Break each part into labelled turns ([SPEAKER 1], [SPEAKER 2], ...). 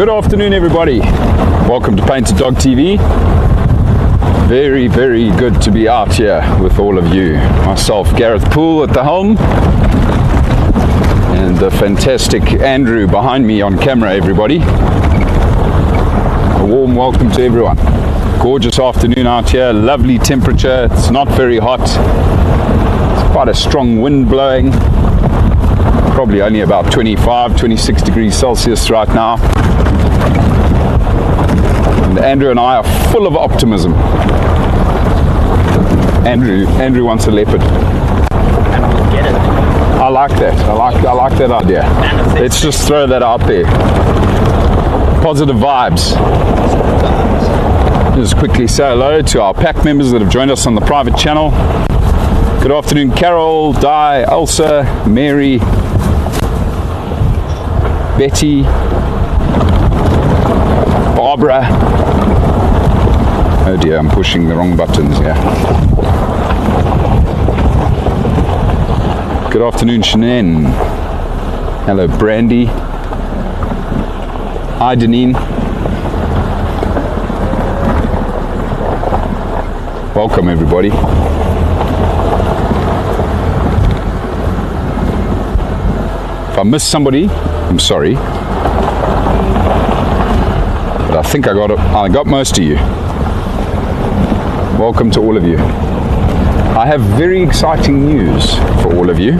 [SPEAKER 1] Good afternoon, everybody. Welcome to Painted Dog TV. Very, very good to be out here with all of you. Myself, Gareth Poole at the helm, and the fantastic Andrew behind me on camera, everybody. A warm welcome to everyone. Gorgeous afternoon out here, lovely temperature. It's not very hot. It's quite a strong wind blowing. Probably only about 25, 26 degrees Celsius right now. And Andrew and I are full of optimism. Andrew wants a leopard.
[SPEAKER 2] And we'll get it.
[SPEAKER 1] I like that. I like that idea. Let's just throw that out there. Positive vibes. Just quickly say hello to our pack members that have joined us on the private channel. Good afternoon, Carol, Di, Elsa, Mary, Betty, Barbara. Oh dear, I'm pushing the wrong buttons here. Good afternoon, Shanann. Hello, Brandy. Hi, Deneen. Welcome, everybody. If I missed somebody, I'm sorry. But I think I got most of you. Welcome to all of you. I have very exciting news for all of you.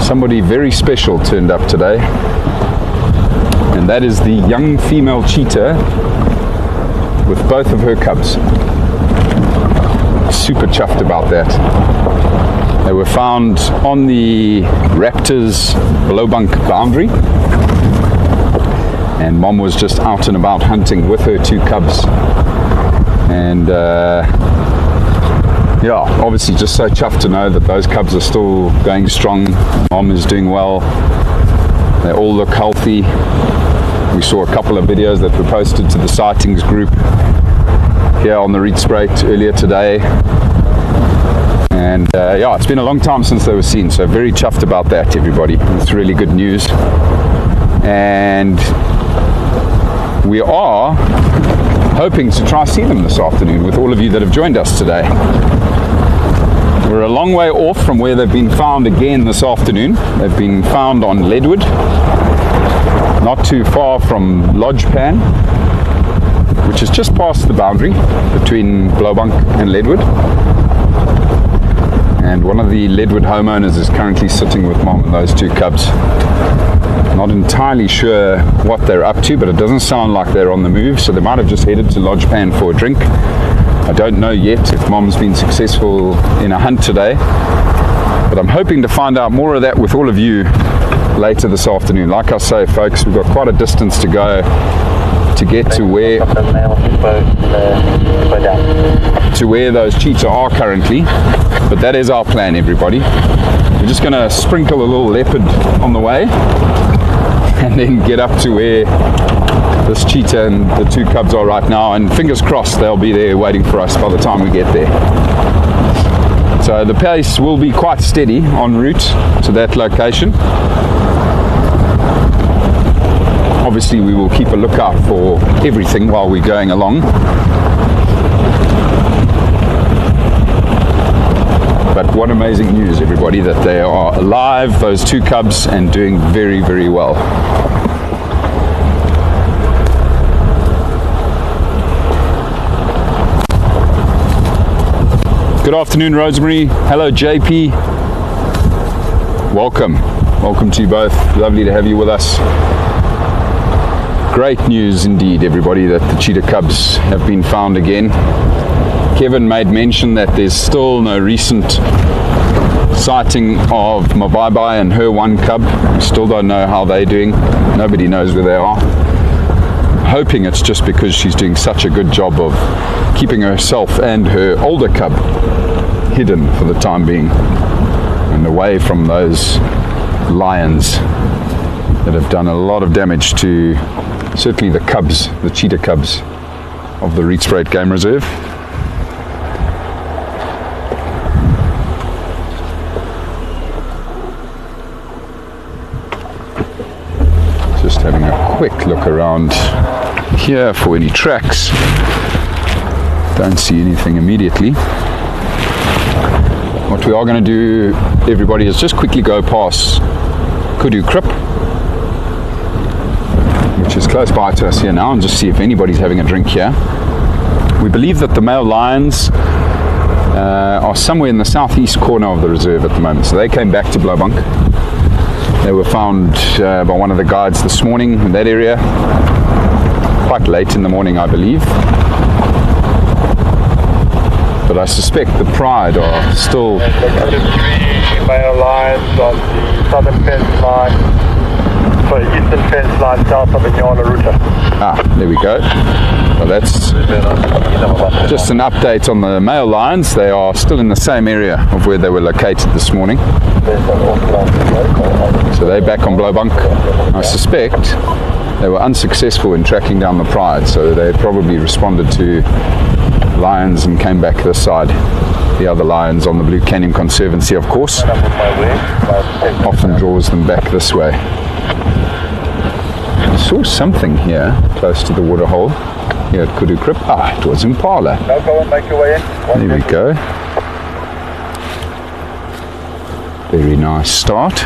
[SPEAKER 1] Somebody very special turned up today, and that is the young female cheetah with both of her cubs. Super chuffed about that. They were found on the raptor's below bunk boundary, and Mom was just out and about hunting with her two cubs. And yeah, obviously just so chuffed to know that those cubs are still going strong. Mom is doing well. They all look healthy. We saw a couple of videos that were posted to the sightings group here on the Rietspruit earlier today. And yeah, it's been a long time since they were seen, so very chuffed about that, everybody. It's really good news. And we are hoping to try see them this afternoon with all of you that have joined us today. We're a long way off from where they've been found again this afternoon. They've been found on Leadwood, not too far from Lodgepan, which is just past the boundary between Blowbunk and Leadwood. And one of the Leadwood homeowners is currently sitting with Mom and those two cubs. Not entirely sure what they're up to, but it doesn't sound like they're on the move, so they might have just headed to Lodgepan for a drink. I don't know yet if Mom's been successful in a hunt today, but I'm hoping to find out more of that with all of you later this afternoon. Like I say, folks, we've got quite a distance to go to get to where those cheetah are currently, but that is our plan, everybody. We're just going to sprinkle a little leopard on the way and then get up to where this cheetah and the two cubs are right now, and fingers crossed they'll be there waiting for us by the time we get there. So the pace will be quite steady en route to that location. Obviously we will keep a lookout for everything while we're going along. But what amazing news, everybody, that they are alive, those two cubs, and doing very, very well. Good afternoon, Rosemary. Hello, JP. Welcome. Welcome to you both. Lovely to have you with us. Great news indeed, everybody, that the cheetah cubs have been found again. Kevin made mention that there's still no recent sighting of Mavaibai and her one cub. We still don't know how they're doing. Nobody knows where they are. Hoping it's just because she's doing such a good job of keeping herself and her older cub hidden for the time being and away from those lions that have done a lot of damage to certainly the cubs, the cheetah cubs of the Rietspruit Game Reserve. Just having a quick look around here for any tracks. Don't see anything immediately. What we are going to do, everybody, is just quickly go past Kudu Krip, which is close by to us here now, and just see if anybody's having a drink here. We believe that the male lions are somewhere in the southeast corner of the reserve at the moment. So they came back to Blaubank. They were found by one of the guides this morning in that area, quite late in the morning, I believe. But I suspect the pride are still...
[SPEAKER 3] Three male lions on the southern fence line, sorry, eastern fence line south of Inyana Ruta.
[SPEAKER 1] Ah, there we go. Well, that's just an update on the male lions. They are still in the same area of where they were located this morning. So they're back on Blaubank. I suspect they were unsuccessful in tracking down the pride, so they probably responded to lions and came back this side. The other lions on the Blue Canyon Conservancy, of course, often draws them back this way. I saw something here close to the Waterhole here at Kudu Krip. Ah, it was Impala.
[SPEAKER 3] No problem, make your way in.
[SPEAKER 1] There we go. Very nice start.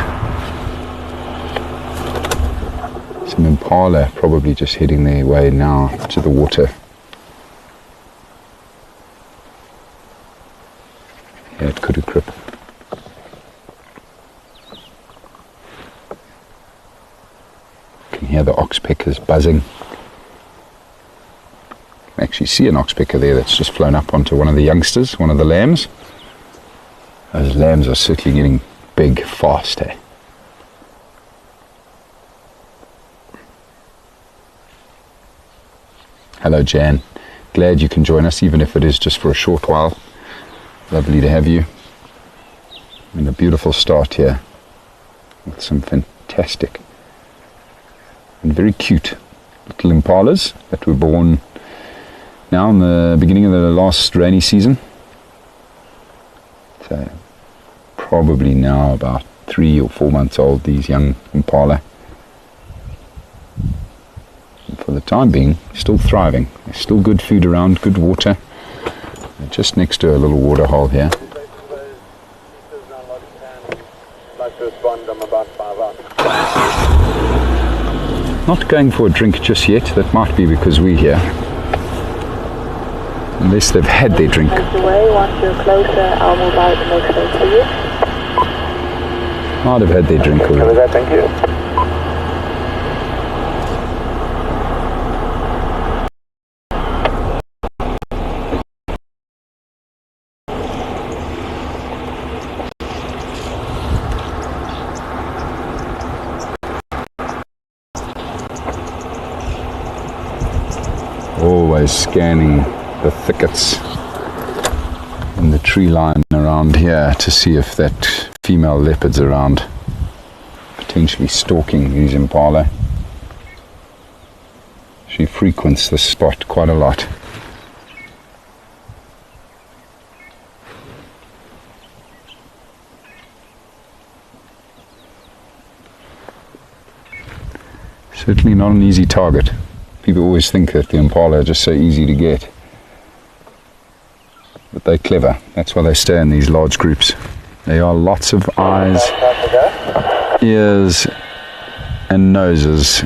[SPEAKER 1] Some Impala probably just heading their way now to the water. Here at Kudu Krip. You can hear the oxpeckers buzzing. You can actually see an oxpecker there that's just flown up onto one of the youngsters, one of the lambs. Those lambs are certainly getting big fast, eh? Hello Jan, glad you can join us, even if it is just for a short while. Lovely to have you. And a beautiful start here with some fantastic and very cute little impalas that were born now in the beginning of the last rainy season. So probably now about 3 or 4 months old, these young impala. And for the time being, still thriving. There's still good food around, good water. They're just next to a little water hole here. Not going for a drink just yet. That might be because we're here. Unless they've had their drink.
[SPEAKER 4] Once you're closer, I'll move out and make space for you.
[SPEAKER 1] Might have had their drink already.
[SPEAKER 3] Thank you.
[SPEAKER 1] Always scanning the thickets in the tree line around here to see if that female leopard's around, potentially stalking these impala. She frequents this spot quite a lot. Certainly not an easy target. People always think that the impala are just so easy to get. But they're clever. That's why they stay in these large groups. There are lots of eyes, ears and noses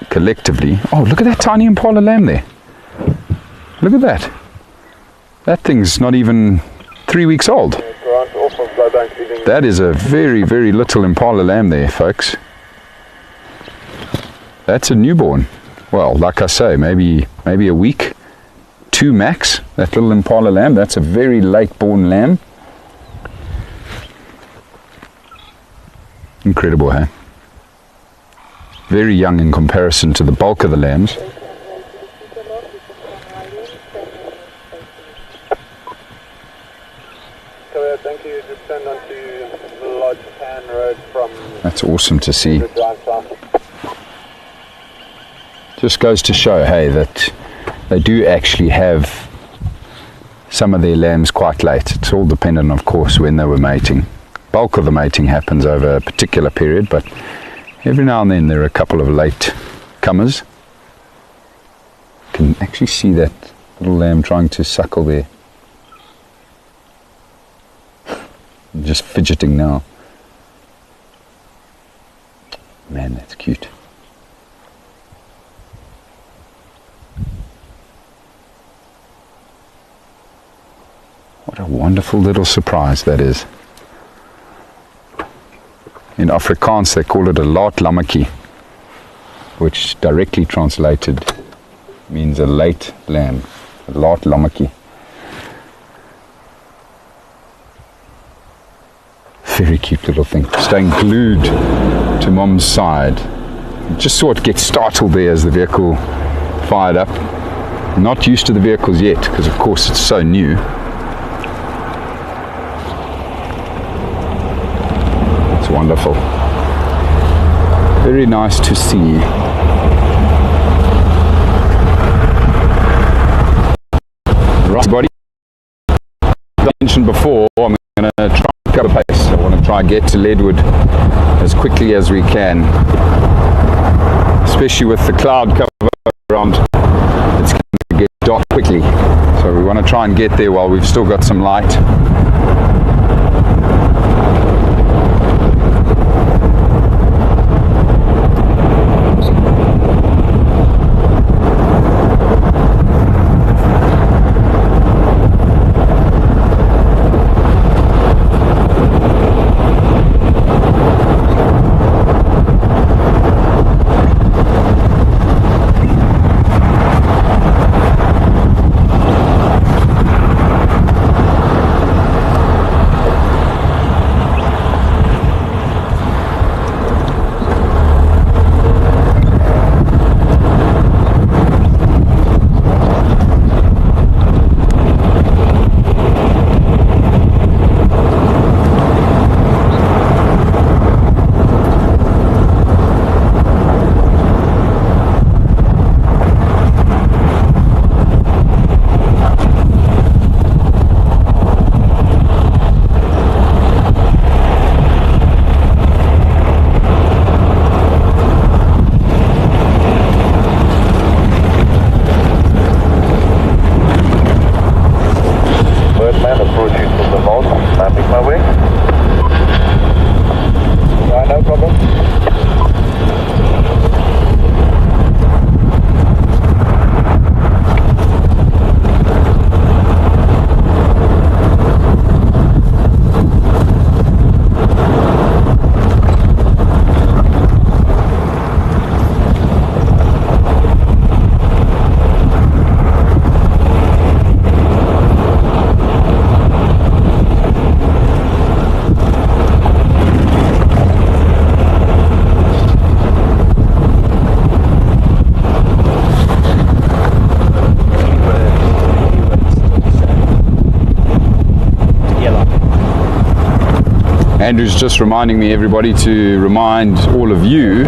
[SPEAKER 1] collectively. Oh, look at that tiny impala lamb there. Look at that. That thing's not even 3 weeks old. That is a very, very little impala lamb there, folks. That's a newborn. Well, like I say, maybe a week, 2 max. That little impala lamb, that's a very late born lamb. Incredible, hey? Very young in comparison to the bulk of the lambs.
[SPEAKER 3] Thank you. Just turn onto the Lodge Pan Road from...
[SPEAKER 1] That's awesome to see. Just goes to show, hey, that they do actually have some of their lambs quite late. It's all dependent, of course, when they were mating. Bulk of the mating happens over a particular period, but Every now and then there are a couple of late comers. You can actually see that little lamb trying to suckle there. Just fidgeting now. Man, that's cute. What a wonderful little surprise that is. In Afrikaans they call it a laat lammetjie, which directly translated means a late lamb, a laat lammetjie. Very cute little thing, staying glued to Mom's side. Just saw it get startled there as the vehicle fired up. Not used to the vehicles yet, because of course it's so new. It's wonderful. Very nice to see. Right, buddy. As I mentioned before, I'm going to try and cut a pace. I want to try and get to Leadwood as quickly as we can, especially with the cloud cover around. It's going to get dark quickly, so we want to try and get there while we've still got some light. Andrew's just reminding me, everybody, to remind all of you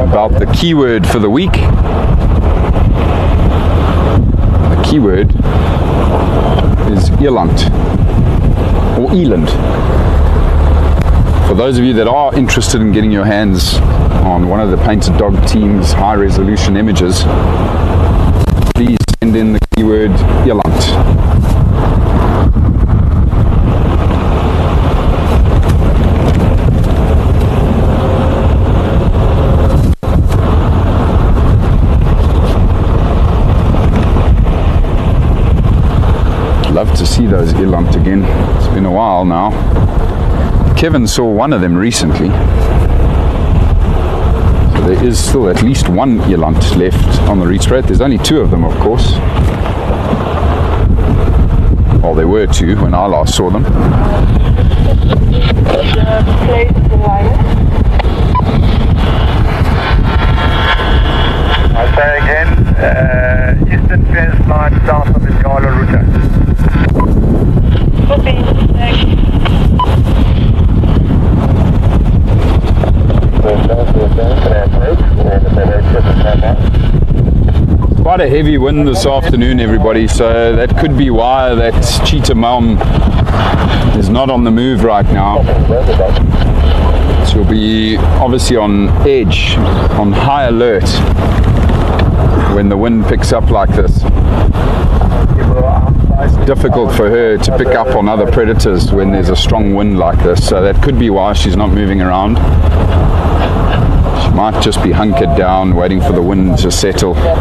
[SPEAKER 1] about the keyword for the week. The keyword is eland or eland. For those of you that are interested in getting your hands on one of the Painted Dog team's high resolution images, please send in the keyword eland. Love to see those eland again. It's been a while now. Kevin saw one of them recently. So there is still at least one eland left on the Rietspruit. There's only two of them, of course. Well, there were two when I last saw them.
[SPEAKER 3] I'll say again, eastern fence line south of the Impala router.
[SPEAKER 4] Copy. Thanks.
[SPEAKER 1] Quite a heavy wind this afternoon, everybody, so that could be why that cheetah mom is not on the move right now. It's She'll be obviously on edge, on high alert when the wind picks up like this. It's difficult for her to pick up on other predators when there's a strong wind like this, so that could be why she's not moving around. She might just be hunkered down waiting for the wind to settle.
[SPEAKER 3] There's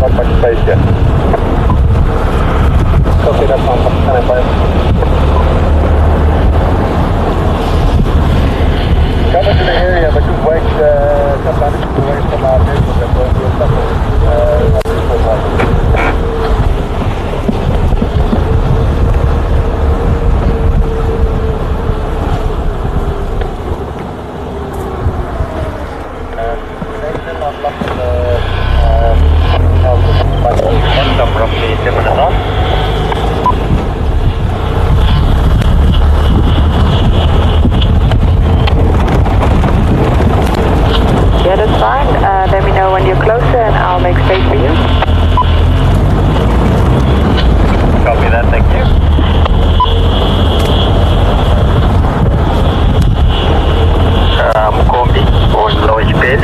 [SPEAKER 3] not much space yet. Copy that one. Come into the area, but just wait some minutes away from our vehicle and we'll do something. Roughly 10 minutes on.
[SPEAKER 4] Yeah, that's fine. Let me know when you're closer and I'll make space for you.
[SPEAKER 3] Copy that, thank you. Combi on low speed.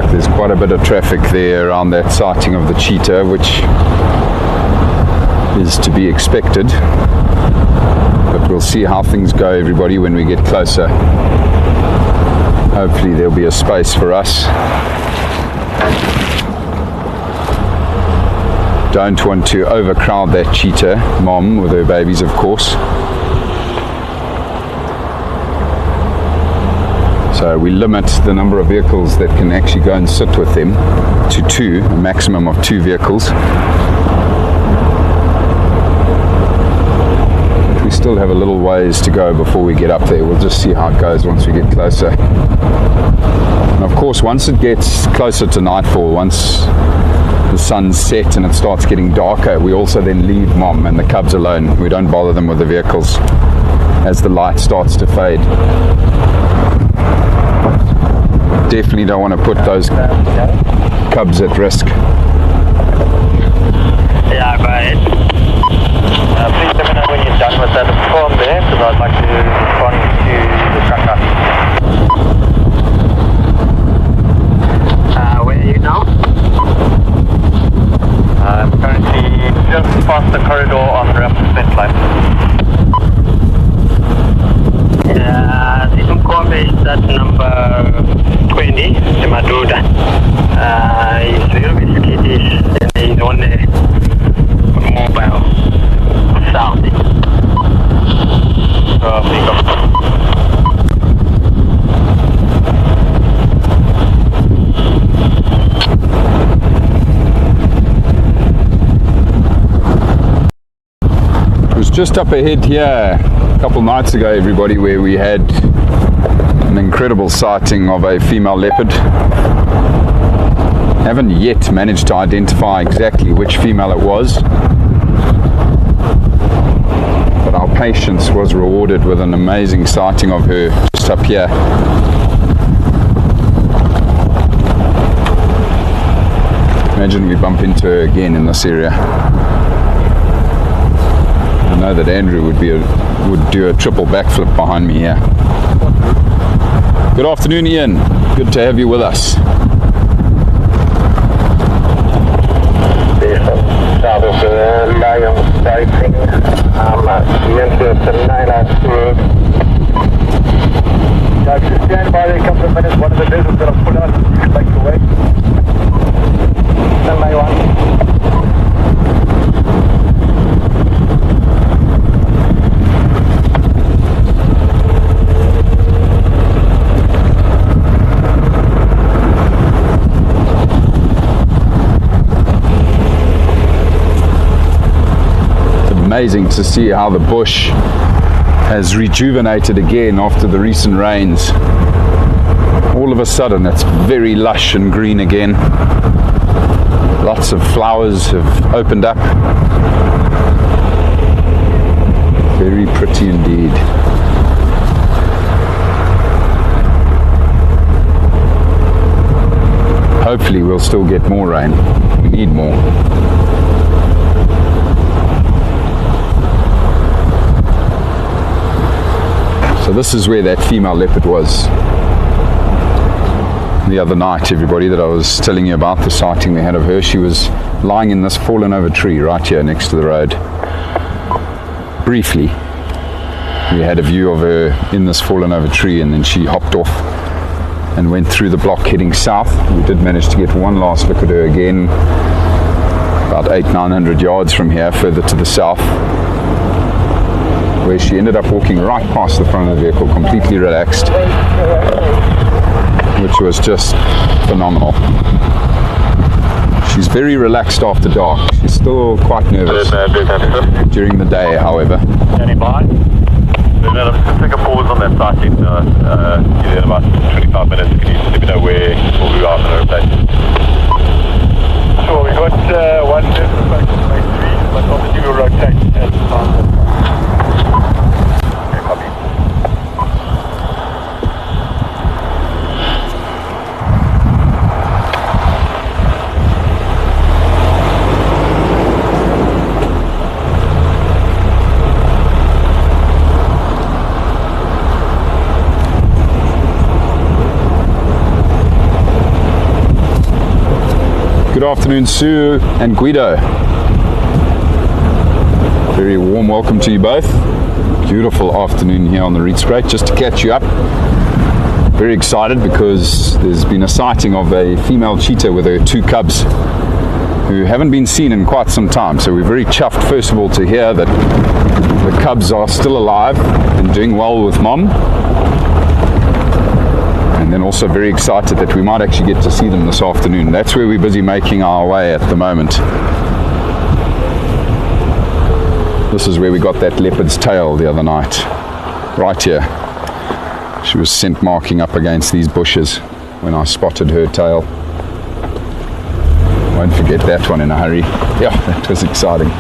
[SPEAKER 1] There's quite a bit of traffic there around that sighting of the cheetah, which is to be expected. But we'll see how things go, everybody, when we get closer. Hopefully there'll be a space for us. Don't want to overcrowd that cheetah, mom with her babies, of course. So we limit the number of vehicles that can actually go and sit with them to 2, a maximum of 2 vehicles. But we still have a little ways to go before we get up there. We'll just see how it goes once we get closer. And of course, once it gets closer to nightfall, once the sun's set and it starts getting darker, we also then leave mom and the cubs alone. We don't bother them with the vehicles as the light starts to fade. Definitely don't want to put those cubs at risk.
[SPEAKER 3] Yeah, go ahead. Please let me know when you're done with that form there, because I'd like to respond to the Carcass. Where are you now? I'm currently just past the corridor on the fence line. The Impala is at number 20, the Maduda. He's very skittish and he's on the mobile sound. Pick up.
[SPEAKER 1] It was just up ahead here a couple nights ago, everybody, where we had an incredible sighting of a female leopard. Haven't yet managed to identify exactly which female it was, but our patience was rewarded with an amazing sighting of her just up here. Imagine we bump into her again in this area. I know that Andrew would do a triple backflip behind me here. Good afternoon, Ian. Good to have you with us.
[SPEAKER 3] South of the Lion sighting. Just stand by there a couple of minutes. One of the vessels that I've put out makes the way. Stand by one.
[SPEAKER 1] Amazing to see how the bush has rejuvenated again after the recent rains. All of a sudden it's very lush and green again. Lots of flowers have opened up. Very pretty indeed. hopefully we'll still get more rain. We need more. So this is where that female leopard was the other night, everybody, that I was telling you about, the sighting we had of her. She was lying in this fallen over tree right here next to the road. Briefly, we had a view of her in this fallen over tree, and then she hopped off and went through the block heading south. We did manage to get one last look at her again, about 800-900 yards from here, further to the south, where she ended up walking right past the front of the vehicle, completely relaxed, which was just phenomenal. She's very relaxed after dark. She's still quite nervous during the day, however.
[SPEAKER 3] Standing by. I'm just going to take a pause on that sighting. In about 25 minutes. Can you let me know where we are on the road? Sure, we've got one different back to make 3, but obviously we'll rotate as time. Okay, copy.
[SPEAKER 1] Good afternoon, Sue and Guido. Very warm welcome to you both. Beautiful afternoon here on the Rietspruit. Just to catch you up, very excited because there's been a sighting of a female cheetah with her 2 cubs who haven't been seen in quite some time. So we're very chuffed, first of all, to hear that the cubs are still alive and doing well with mom. And then also very excited that we might actually get to see them this afternoon. That's where we're busy making our way at the moment. This is where we got that leopard's tail the other night, right here. She was scent marking up against these bushes when I spotted her tail. Won't forget that one in a hurry. Yeah, that was exciting.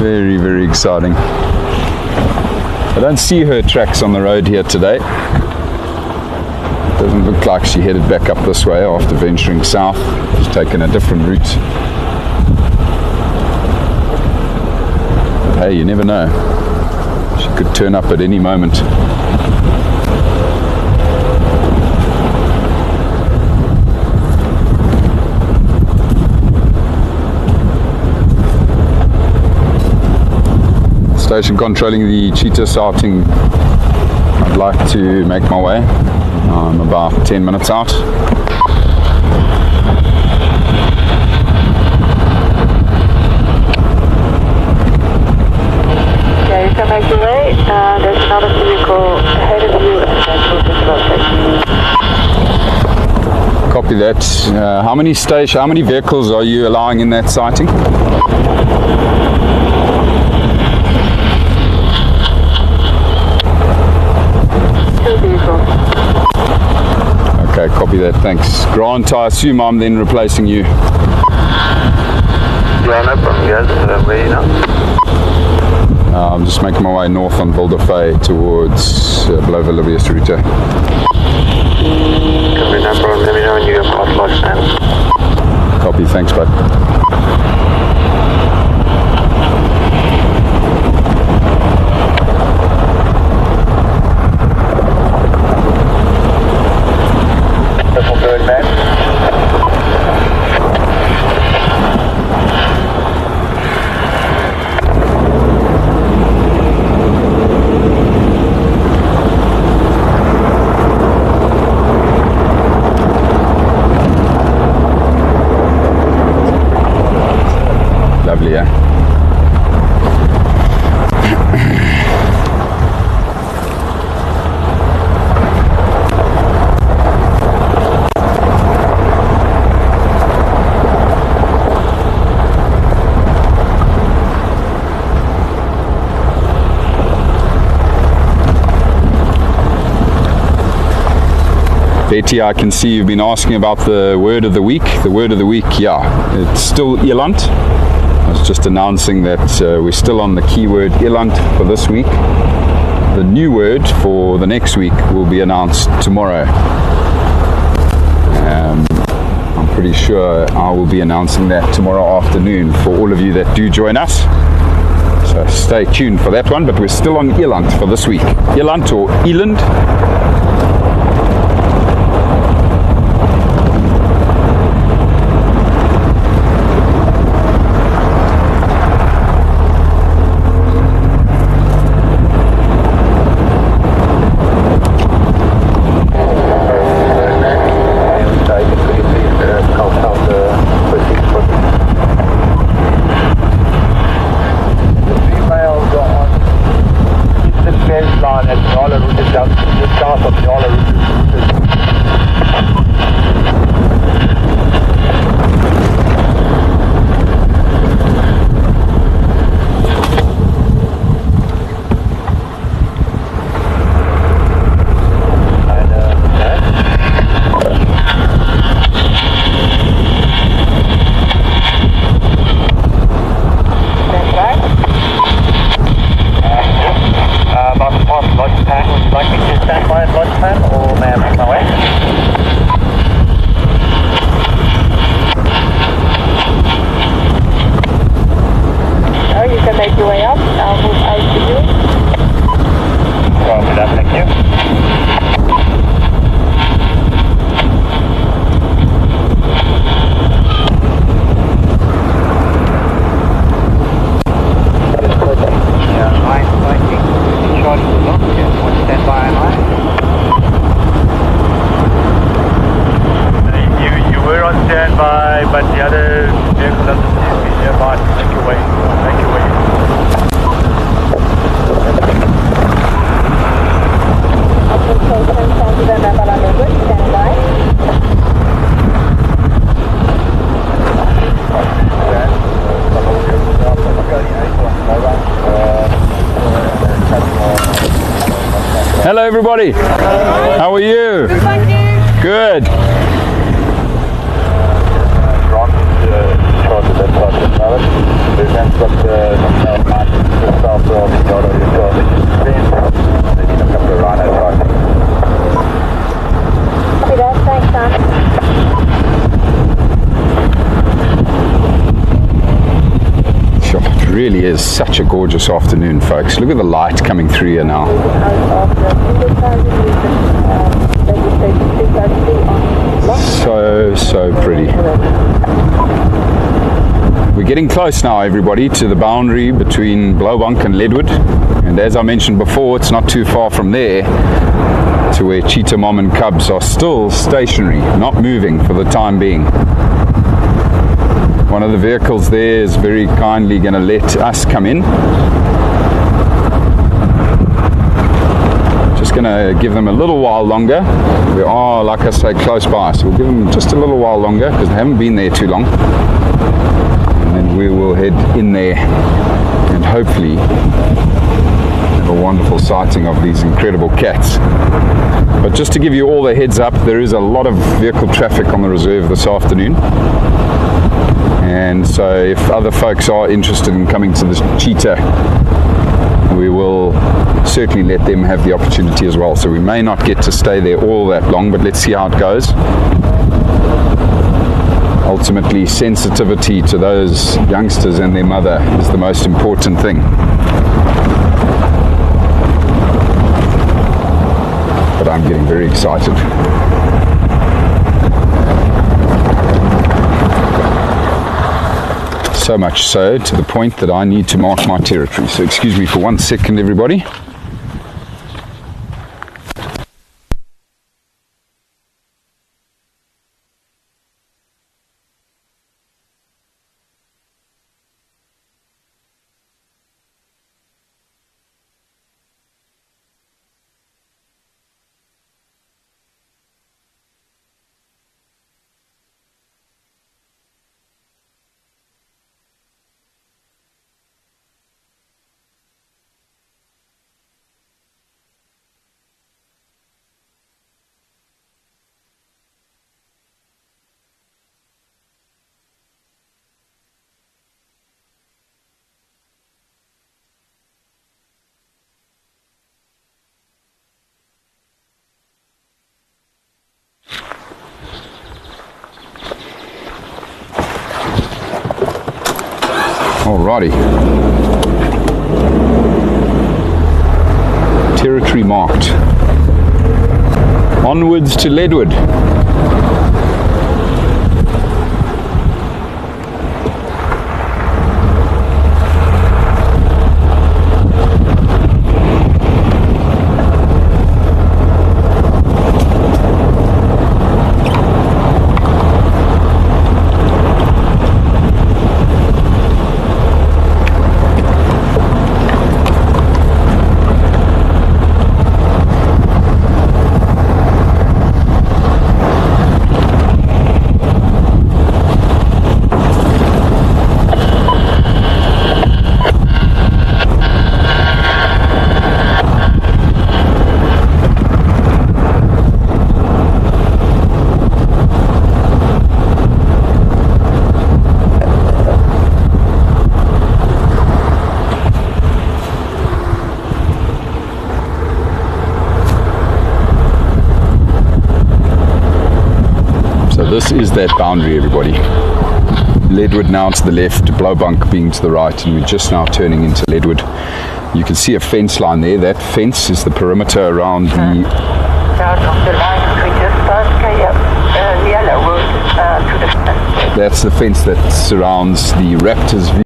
[SPEAKER 1] Very, very exciting. I don't see her tracks on the road here today. Doesn't look like she headed back up this way after venturing south. She's taken a different route. But hey, you never know. She could turn up at any moment. Station controlling the cheetah sighting. I'd like to make my way. I'm about 10 minutes out.
[SPEAKER 4] Yeah, you can make your way. There's another vehicle ahead of you, and then we'll just rotate.
[SPEAKER 1] Copy that. How many vehicles are you allowing in that sighting?
[SPEAKER 4] 2 vehicles.
[SPEAKER 1] Okay, copy that, thanks. Grant, I assume I'm then replacing you.
[SPEAKER 3] Yeah, no problem, guys. Where are you now?
[SPEAKER 1] I'm just making my way north on Vulture towards Lowveld of South Africa.
[SPEAKER 3] Copy, no problem. Let me know when you go past Lodge stand.
[SPEAKER 1] Copy, thanks, bud. Lovely, yeah. Betty, I can see you've been asking about the word of the week. The word of the week, yeah, it's still eland. I was just announcing that we're still on the keyword eland for this week. The new word for the next week will be announced tomorrow. pretty sure I will be announcing that tomorrow afternoon for all of you that do join us. So stay tuned for that one, but we're still on Eland for this week. Eland or Eland. Hello everybody. How are you?
[SPEAKER 5] Good, thank you.
[SPEAKER 1] Good. Sure, it really is such a gorgeous afternoon, folks. Look at the light coming through here now. So pretty. We're getting close now, everybody, to the boundary between Blauwbank and Leadwood, and as I mentioned before, it's not too far from there to where cheetah mom and cubs are still stationary, not moving for the time being. One of the vehicles there is very kindly going to let us come in. Just going to give them a little while longer. We are, like I say, close by, so we'll give them just a little while longer because they haven't been there too long. And then we will head in there and hopefully have a wonderful sighting of these incredible cats. But just to give you all the heads up, there is a lot of vehicle traffic on the reserve this afternoon. And so if other folks are interested in coming to this cheetah, we will certainly let them have the opportunity as well. So we may not get to stay there all that long, but let's see how it goes. Ultimately, sensitivity to those youngsters and their mother is the most important thing. But I'm getting very excited. So much so to the point that I need to mark my territory. So excuse me for 1 second, everybody. Alrighty. Territory marked. Onwards to Leadwood. This is that boundary, everybody. Leadwood now to the left, Blowbunk being to the right, and we're just now turning into Leadwood. You can see a fence line there. That fence is the perimeter around the...
[SPEAKER 4] Down of the line, we just passed yellow road to the fence.
[SPEAKER 1] That's the fence that surrounds the Raptors view.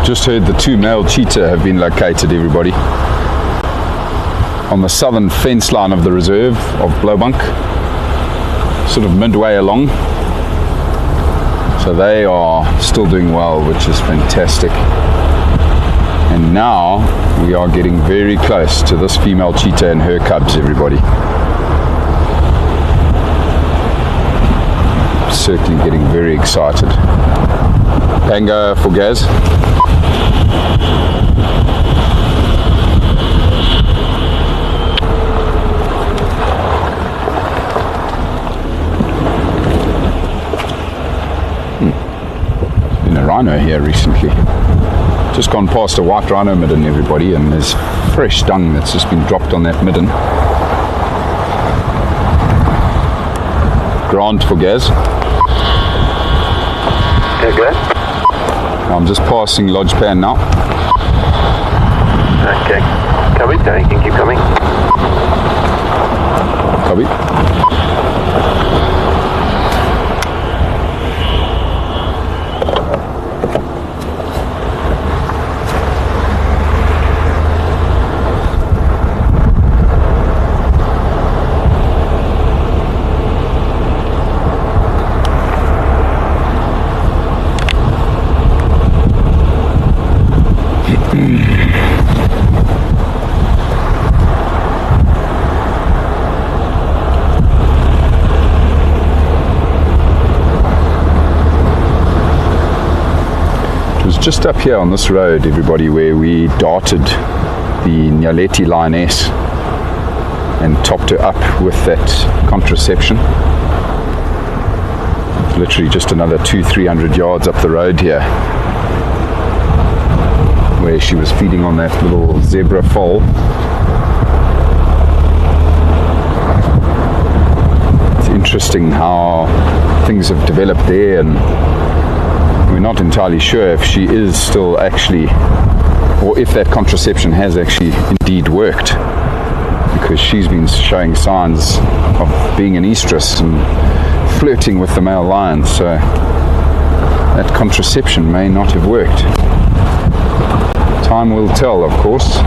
[SPEAKER 1] Just heard the 2 male cheetah have been located, everybody, on the southern fence line of the reserve of Blowbunk, sort of midway along. So they are still doing well, which is fantastic. And now we are getting very close to this female cheetah and her cubs, everybody. Certainly getting very excited. Tango for Gaz. Been a rhino here recently. Just gone past a white rhino midden, everybody, and there's fresh dung that's just been dropped on that midden. Grant for Gaz.
[SPEAKER 3] Okay, good.
[SPEAKER 1] I'm just passing Lodge Pan now.
[SPEAKER 3] Okay. Copy, so you can keep coming.
[SPEAKER 1] Copy. Just up here on this road, everybody, where we darted the Nyaleti lioness and topped her up with that contraception. Literally just another 200-300 yards up the road here, where she was feeding on that little zebra foal. It's interesting how things have developed there, and we're not entirely sure if she is still actually or if that contraception has actually indeed worked, because she's been showing signs of being an estrus and flirting with the male lions, so that contraception may not have worked. Time will tell, of course.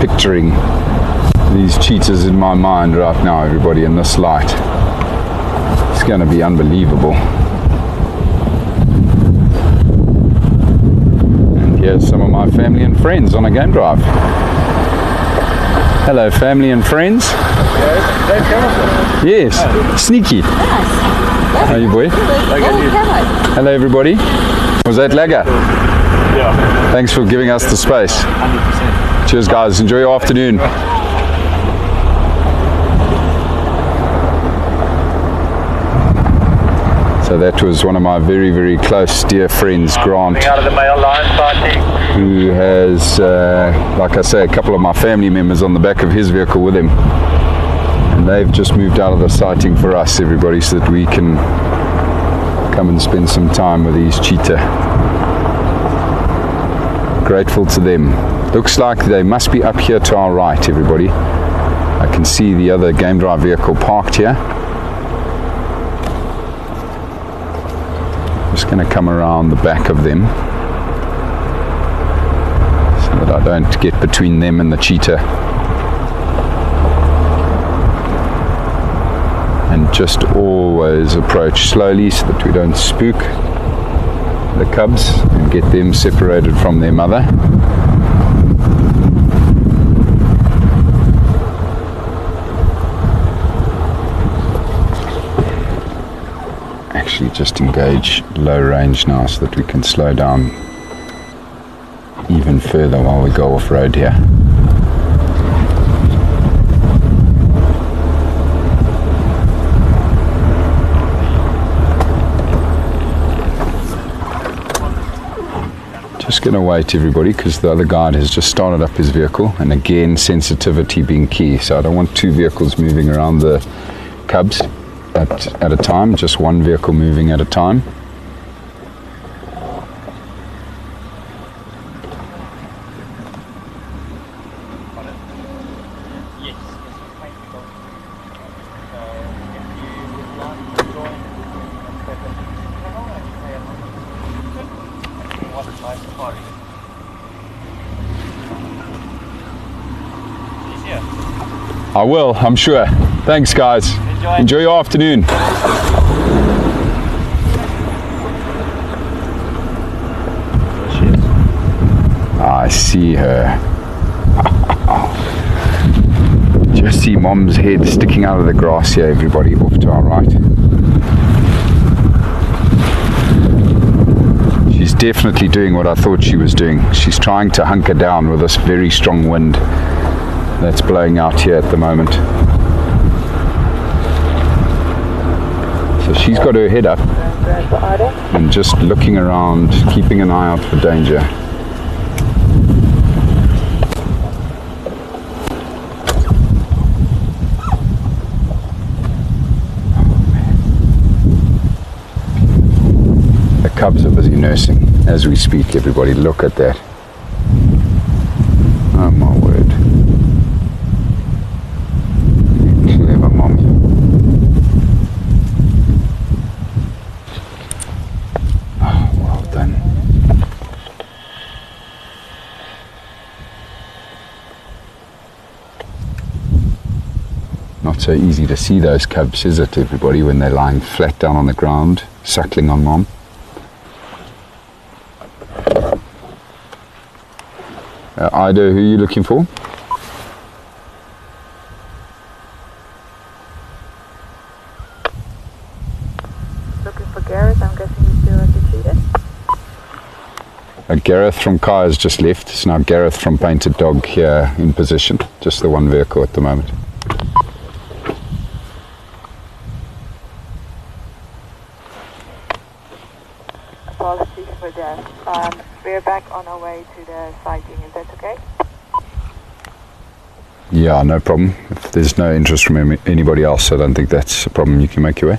[SPEAKER 1] Picturing these cheetahs in my mind right now, everybody, in this light. It's going to be unbelievable. And here's some of my family and friends on a game drive. Hello, family and friends. Yes, sneaky. How are you, boy? Hello, everybody. Was that Lager?
[SPEAKER 2] Yeah.
[SPEAKER 1] Thanks for giving us the space.
[SPEAKER 2] 100%.
[SPEAKER 1] Cheers, guys. Enjoy your afternoon. So that was one of my very, very close dear friends, Grant,
[SPEAKER 3] Out of the male lion sighting.
[SPEAKER 1] who has, like I say, a couple of my family members on the back of his vehicle with him. And they've just moved out of the sighting for us, everybody, so that we can come and spend some time with these cheetah. Grateful to them. Looks like they must be up here to our right, everybody. I can see the other game drive vehicle parked here. Just going to come around the back of them so that I don't get between them and the cheetah. And just always approach slowly so that we don't spook the cubs and get them separated from their mother. Actually just engage low range now so that we can slow down even further while we go off road here. Just going to wait, everybody, because the other guide has just started up his vehicle, and again, sensitivity being key. So I don't want two vehicles moving around the cubs at a time, just one vehicle moving at a time. I will, I'm sure. Thanks, guys. Enjoy your afternoon. I see her. Just see Mom's head sticking out of the grass here, everybody, off to our right. She's definitely doing what I thought she was doing. She's trying to hunker down with this very strong wind that's blowing out here at the moment. So she's got her head up and just looking around, keeping an eye out for danger. The cubs are busy nursing as we speak, everybody. Look at that. Oh my word. Clever mommy. Oh, well done. so easy to see those cubs, is it, everybody, when they're lying flat down on the ground, suckling on mom. Ida, who are you looking for?
[SPEAKER 4] Looking for Gareth. I'm guessing he's still at the Cheetah.
[SPEAKER 1] Gareth from Kai has just left. It's now Gareth from Painted Dog here in position. Just the one vehicle at the moment.
[SPEAKER 4] Apologies for that. We're back on our way to the sighting. Is that okay?
[SPEAKER 1] Yeah, no problem. If there's no interest from anybody else, I don't think that's a problem. You can make your way.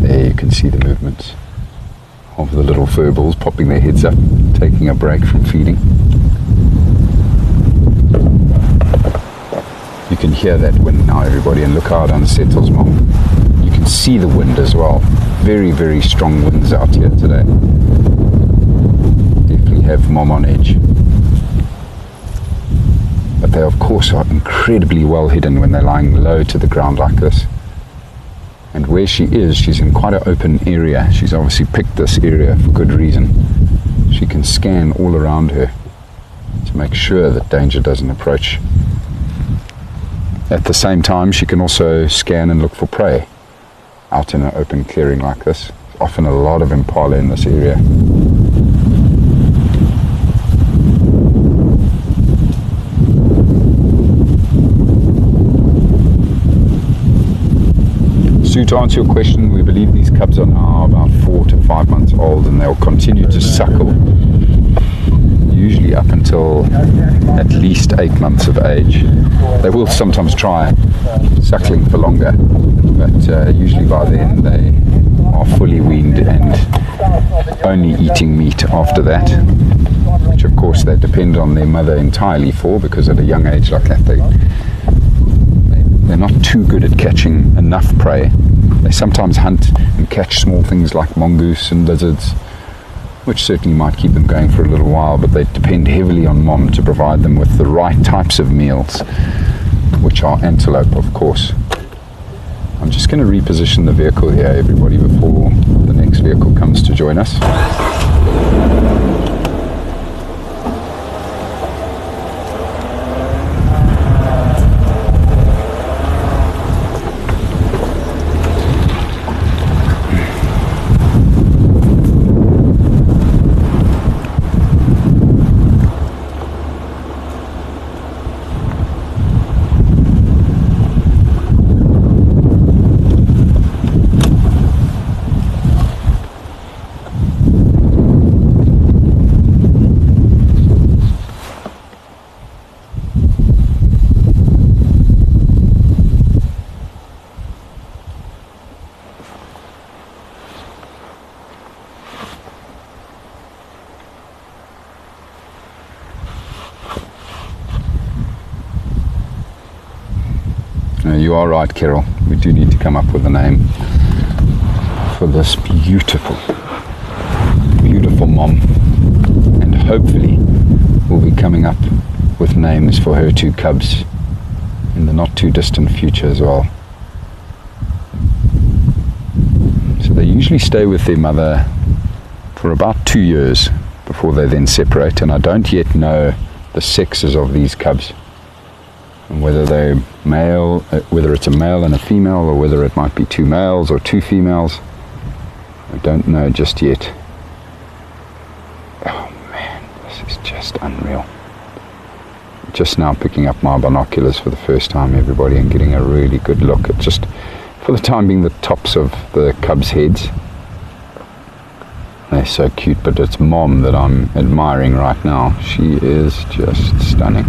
[SPEAKER 1] There you can see the movements of the little fur balls popping their heads up, taking a break from feeding. You can hear that wind now, everybody, and look how it unsettles mom. You can see the wind as well. Very, very strong winds out here today. Definitely have mom on edge. But they, of course, are incredibly well hidden when they're lying low to the ground like this. And where she is, she's in quite an open area. She's obviously picked this area for good reason. She can scan all around her to make sure that danger doesn't approach. At the same time, she can also scan and look for prey out in an open clearing like this. There's often a lot of Impala in this area. So to answer your question, we believe these cubs are now about 4 to 5 months old, and they'll continue to suckle usually up until at least 8 months of age. They will sometimes try suckling for longer, but usually by then they are fully weaned and only eating meat after that, which of course they depend on their mother entirely for, because at a young age like that they're not too good at catching enough prey. They sometimes hunt and catch small things like mongoose and lizards, which certainly might keep them going for a little while, but they depend heavily on mom to provide them with the right types of meals, which are antelope, of course. I'm just going to reposition the vehicle here, everybody, before the next vehicle comes to join us. You are right, Carol. We do need to come up with a name for this beautiful, beautiful mom. And hopefully we'll be coming up with names for her 2 cubs in the not too distant future as well. So they usually stay with their mother for about 2 years before they then separate, and I don't yet know the sexes of these cubs, and whether they're male, whether it's a male and a female, or whether it might be 2 males or 2 females. I don't know just yet. Oh man, this is just unreal. Just now picking up my binoculars for the first time, everybody, and getting a really good look at, just for the time being, the tops of the cubs' heads. They're so cute, but it's mom that I'm admiring right now. She is just stunning.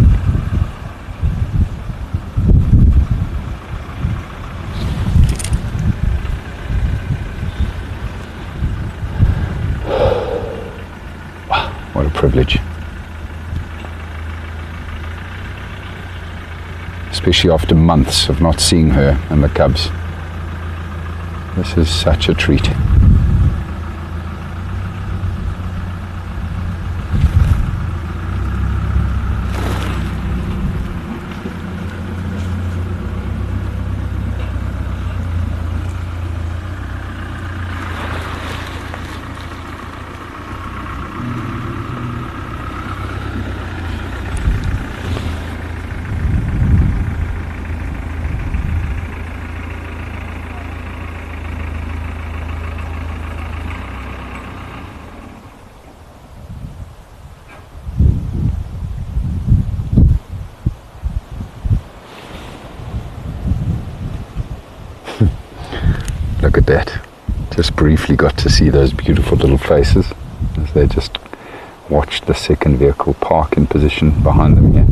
[SPEAKER 1] What a privilege. Especially after months of not seeing her and the cubs. This is such a treat. look at that. Just briefly got to see those beautiful little faces as they just watched the second vehicle park in position behind them here.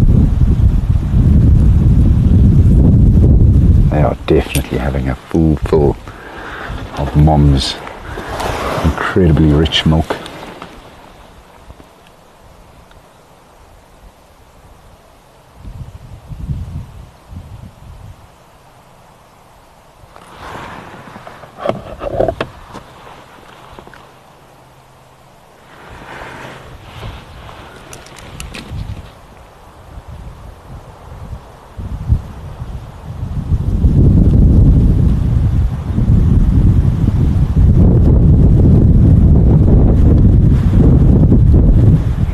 [SPEAKER 1] They are definitely having a full fill of Mom's incredibly rich milk.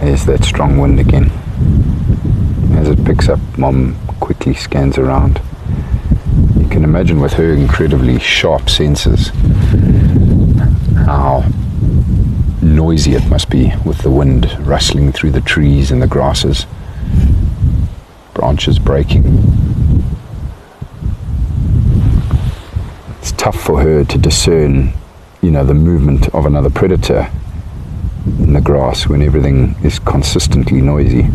[SPEAKER 1] There's that strong wind again. As it picks up, Mom quickly scans around. You can imagine with her incredibly sharp senses how noisy it must be with the wind rustling through the trees and the grasses, branches breaking. It's tough for her to discern, the movement of another predator in the grass when everything is consistently noisy.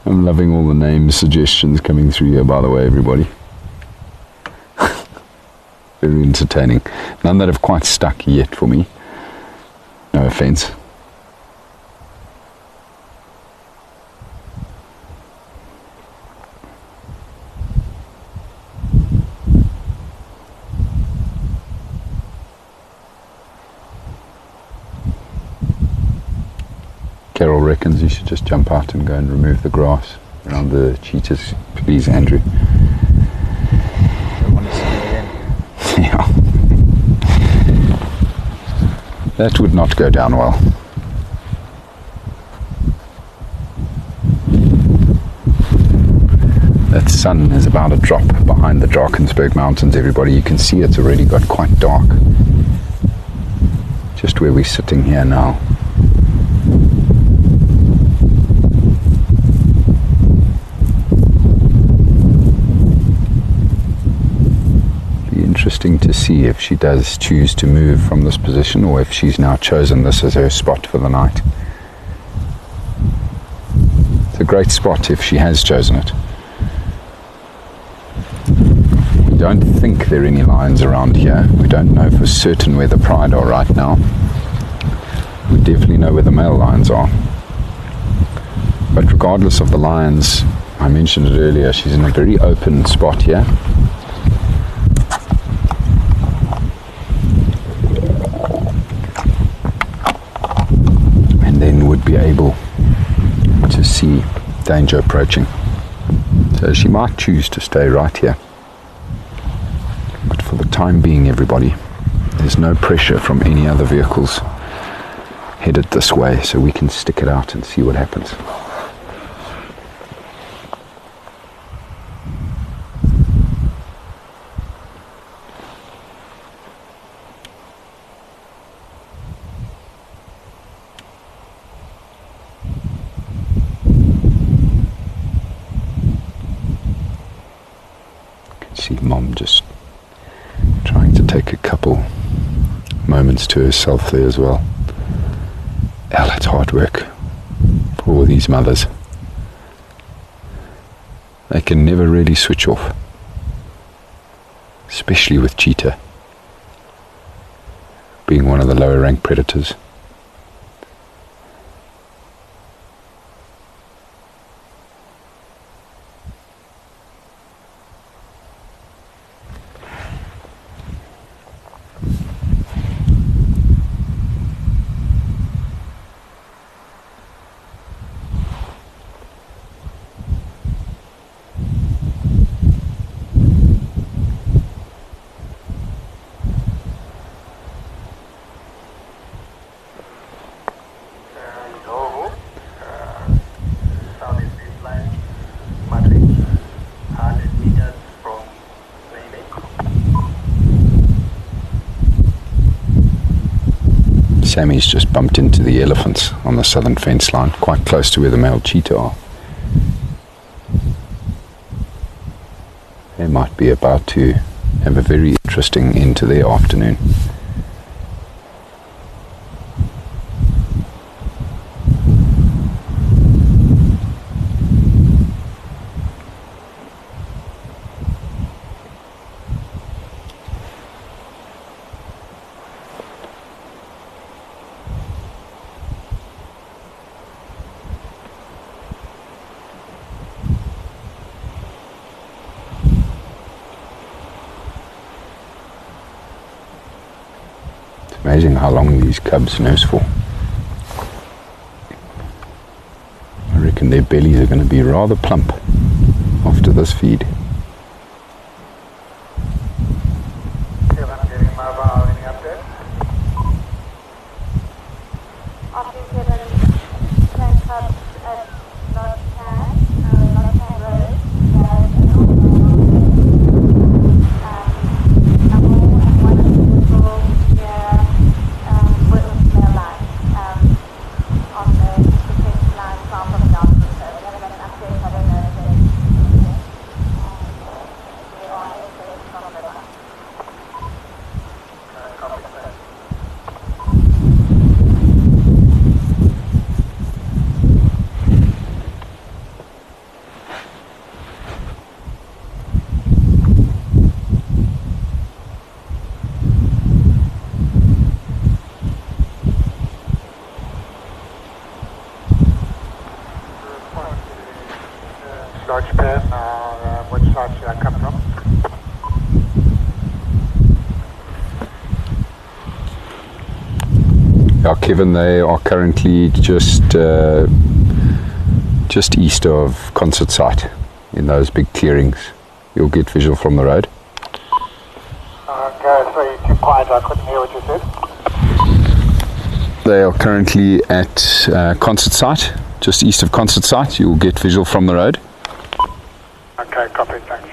[SPEAKER 1] I'm loving all the name suggestions coming through here, by the way, everybody. Very entertaining. None that have quite stuck yet for me. No offense. Carol reckons you should just jump out and go and remove the grass around the cheetahs. Please, Andrew.
[SPEAKER 2] Don't want to see it again.
[SPEAKER 1] Yeah. That would not go down well. That sun is about a drop behind the Drakensberg Mountains, everybody. You can see it's already got quite dark. Just where we're sitting here now. Interesting to see if she does choose to move from this position or if she's now chosen this as her spot for the night. It's a great spot if she has chosen it. We don't think there are any lions around here. We don't know for certain where the pride are right now. We definitely know where the male lions are. But regardless of the lions, I mentioned it earlier, she's in a very open spot here. Would be able to see danger approaching. So she might choose to stay right here. But for the time being, everybody, there's no pressure from any other vehicles headed this way, so we can stick it out and see what happens. See Mom just trying to take a couple moments to herself there as well. Hell, it's hard work for all these mothers. They can never really switch off, especially with Cheetah being one of the lower ranked predators. Shame he's just bumped into the elephants on the southern fence line, quite close to where the male cheetah are. They might be about to have a very interesting end to their afternoon. Amazing how long these cubs nurse for. I reckon their bellies are going to be rather plump after this feed. Kevin, they are currently just east of Concert Site in those big clearings. You'll get visual from the road.
[SPEAKER 3] Gareth, sorry, too quiet, I couldn't hear what you said.
[SPEAKER 1] They are currently at Concert Site, just east of Concert Site. You'll get visual from the road.
[SPEAKER 3] Okay, copy, thanks.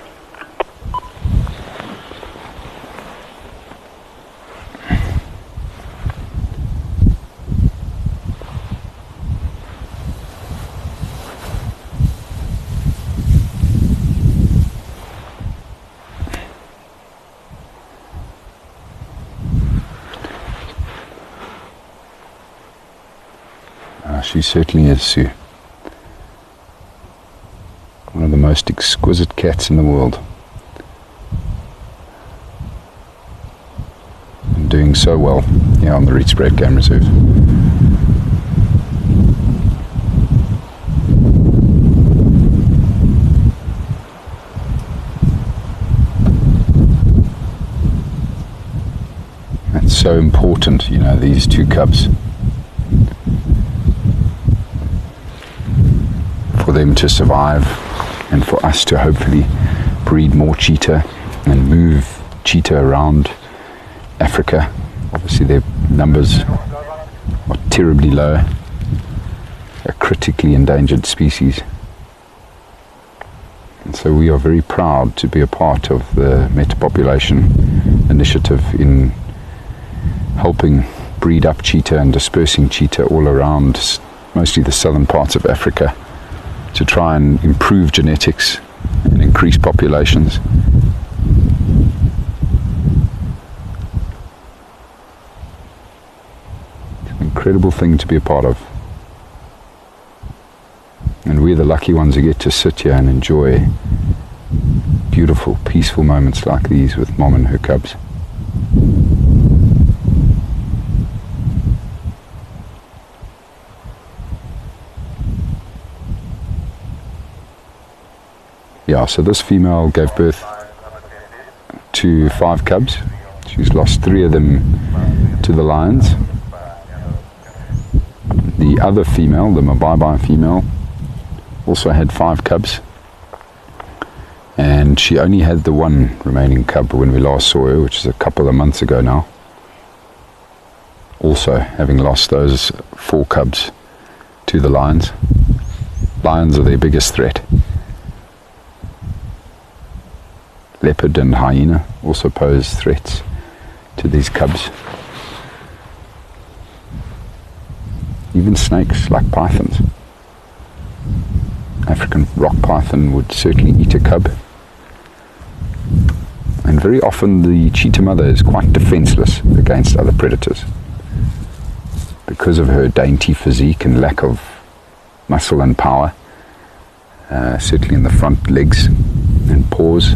[SPEAKER 1] She certainly is, Sue. One of the most exquisite cats in the world. And doing so well here on the Rietspruit Game Reserve. That's so important, you know, these two cubs. For them to survive and for us to hopefully breed more cheetah and move cheetah around Africa. Obviously their numbers are terribly low, a critically endangered species, and so we are very proud to be a part of the Met Population initiative in helping breed up cheetah and dispersing cheetah all around mostly the southern parts of Africa, to try and improve genetics and increase populations. It's an incredible thing to be a part of. And we're the lucky ones who get to sit here and enjoy beautiful, peaceful moments like these with Mom and her cubs. Yeah, so this female gave birth to 5 cubs. She's lost 3 of them to the lions. The other female, the Mabai female, also had 5 cubs. And she only had the 1 remaining cub when we last saw her, which is a couple of months ago now. Also having lost those 4 cubs to the lions. Lions are their biggest threat. Leopard and hyena also pose threats to these cubs. even snakes like pythons. African rock python would certainly eat a cub. And very often the cheetah mother is quite defenseless against other predators because of her dainty physique and lack of muscle and power, certainly in the front legs and paws.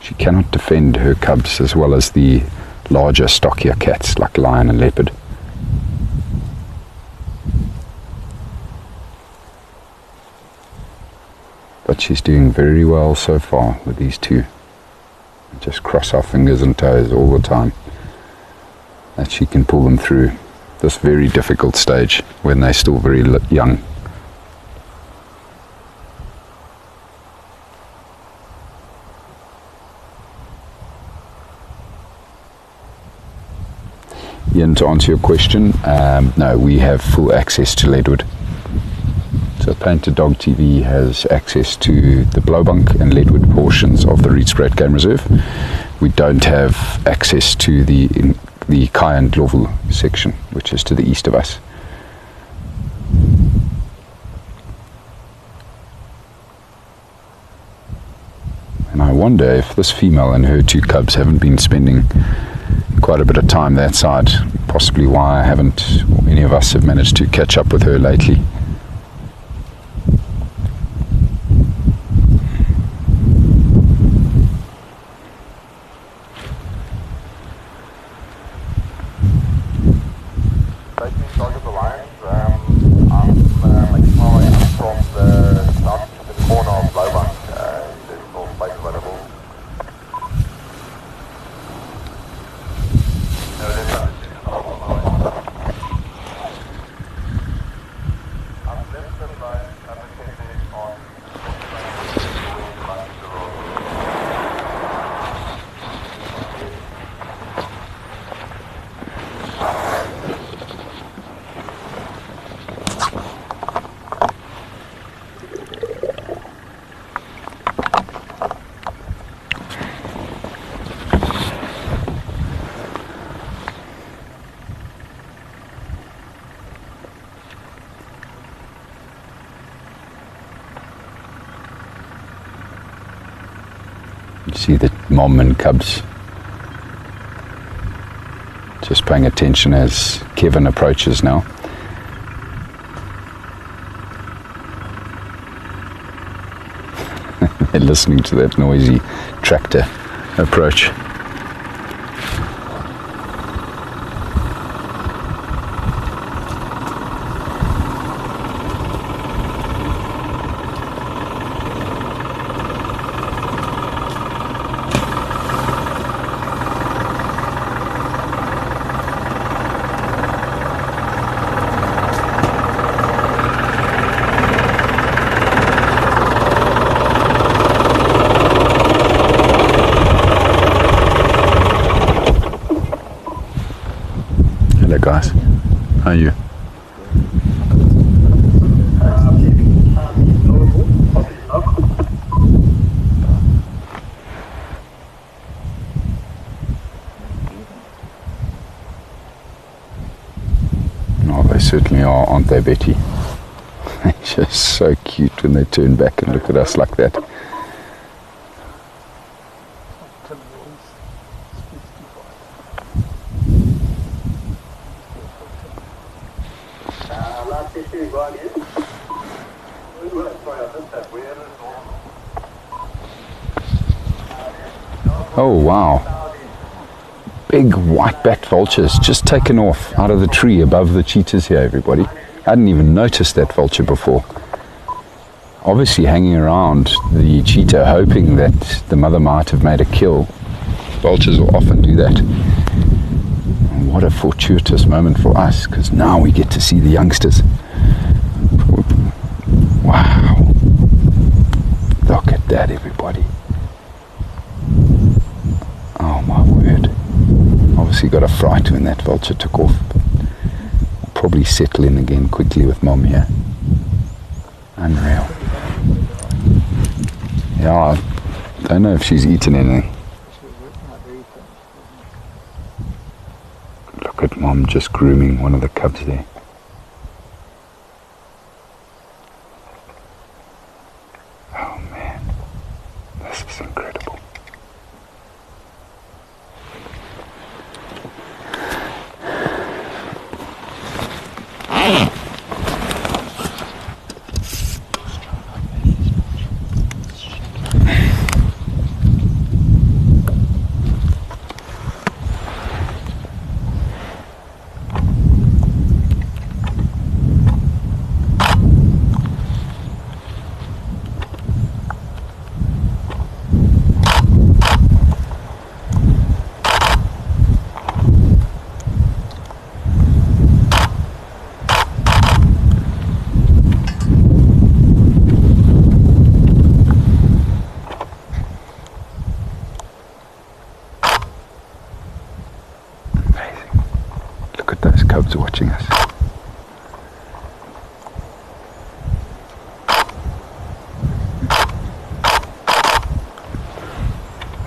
[SPEAKER 1] She cannot defend her cubs as well as the larger, stockier cats like lion and leopard. But she's doing very well so far with these two. Just cross our fingers and toes all the time that she can pull them through this very difficult stage when they're still very young. Ian, to answer your question, no, we have full access to Leadwood. So Painted Dog TV has access to the Blowbunk and Leadwood portions of the Rietspruit Game Reserve. We don't have access to the Kai and Ndlovu section, which is to the east of us. And I wonder if this female and her two cubs haven't been spending quite a bit of time that side, possibly why haven't any of us have managed to catch up with her lately. You see the mom and cubs just paying attention as Kevin approaches now. They're listening to that noisy tractor approach. Hello guys, how are you? Oh, they certainly are, aren't they, Betty? They're just so cute when they turn back and look at us like that. Oh wow, big white-backed vultures just taken off out of the tree above the cheetahs here, everybody. I hadn't even noticed that vulture before. Obviously hanging around the cheetah hoping that the mother might have made a kill. Vultures will often do that. And what a fortuitous moment for us, because now we get to see the youngsters. Wow, look at that, everybody. Oh my word. Obviously got a fright when that vulture took off, but we'll probably settle in again quickly with mom here. Unreal. Yeah, I don't know if she's eaten anything. Look Look at Mom just grooming one of the cubs there. Oh man, this is incredible. Cubs watching us.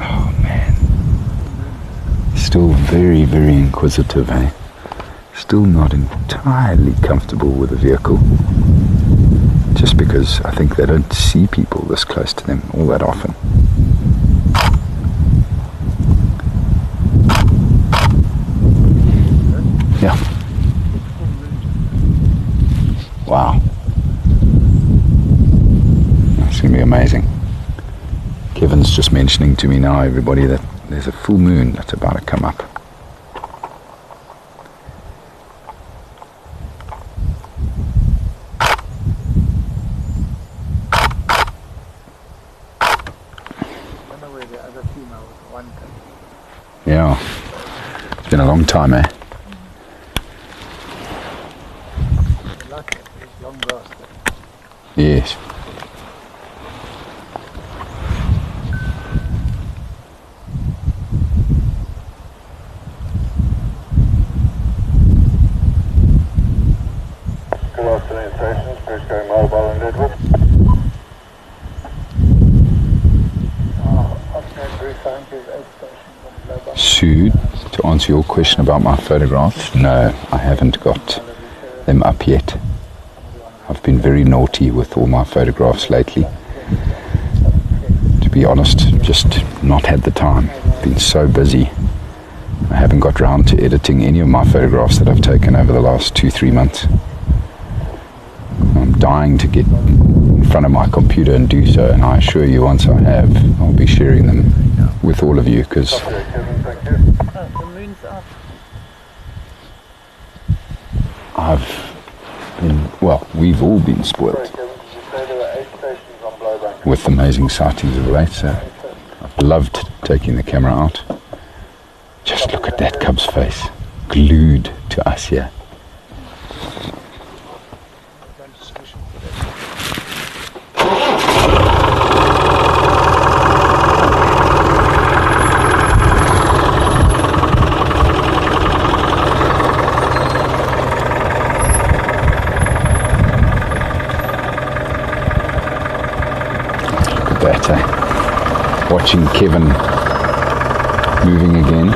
[SPEAKER 1] Oh man. Still very, very inquisitive, eh? Still not entirely comfortable with the vehicle. Just because I think they don't see people this close to them all that often. Yeah. Wow. That's going to be amazing. Kevin's just mentioning to me now, everybody, that there's a full moon that's about to come up. Yeah. It's been a long time, eh? Yes.
[SPEAKER 3] Good afternoon, stations. Bruce going mobile in Edward.
[SPEAKER 1] Sue, to answer your question about my photographs, no, I haven't got them up yet. I've been very naughty with all my photographs lately. To be honest, just not had the time. Been so busy. I haven't got round to editing any of my photographs that I've taken over the last 2-3 months. I'm dying to get in front of my computer and do so, and I assure you once I have, I'll be sharing them with all of you, because we've all been spoiled with amazing sightings of late, so I've loved taking the camera out. Just look at that cub's face, glued to us here. Watching Kevin moving again.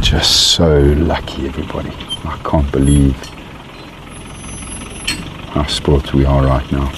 [SPEAKER 1] Just so lucky, everybody. I can't believe how spoilt we are right now.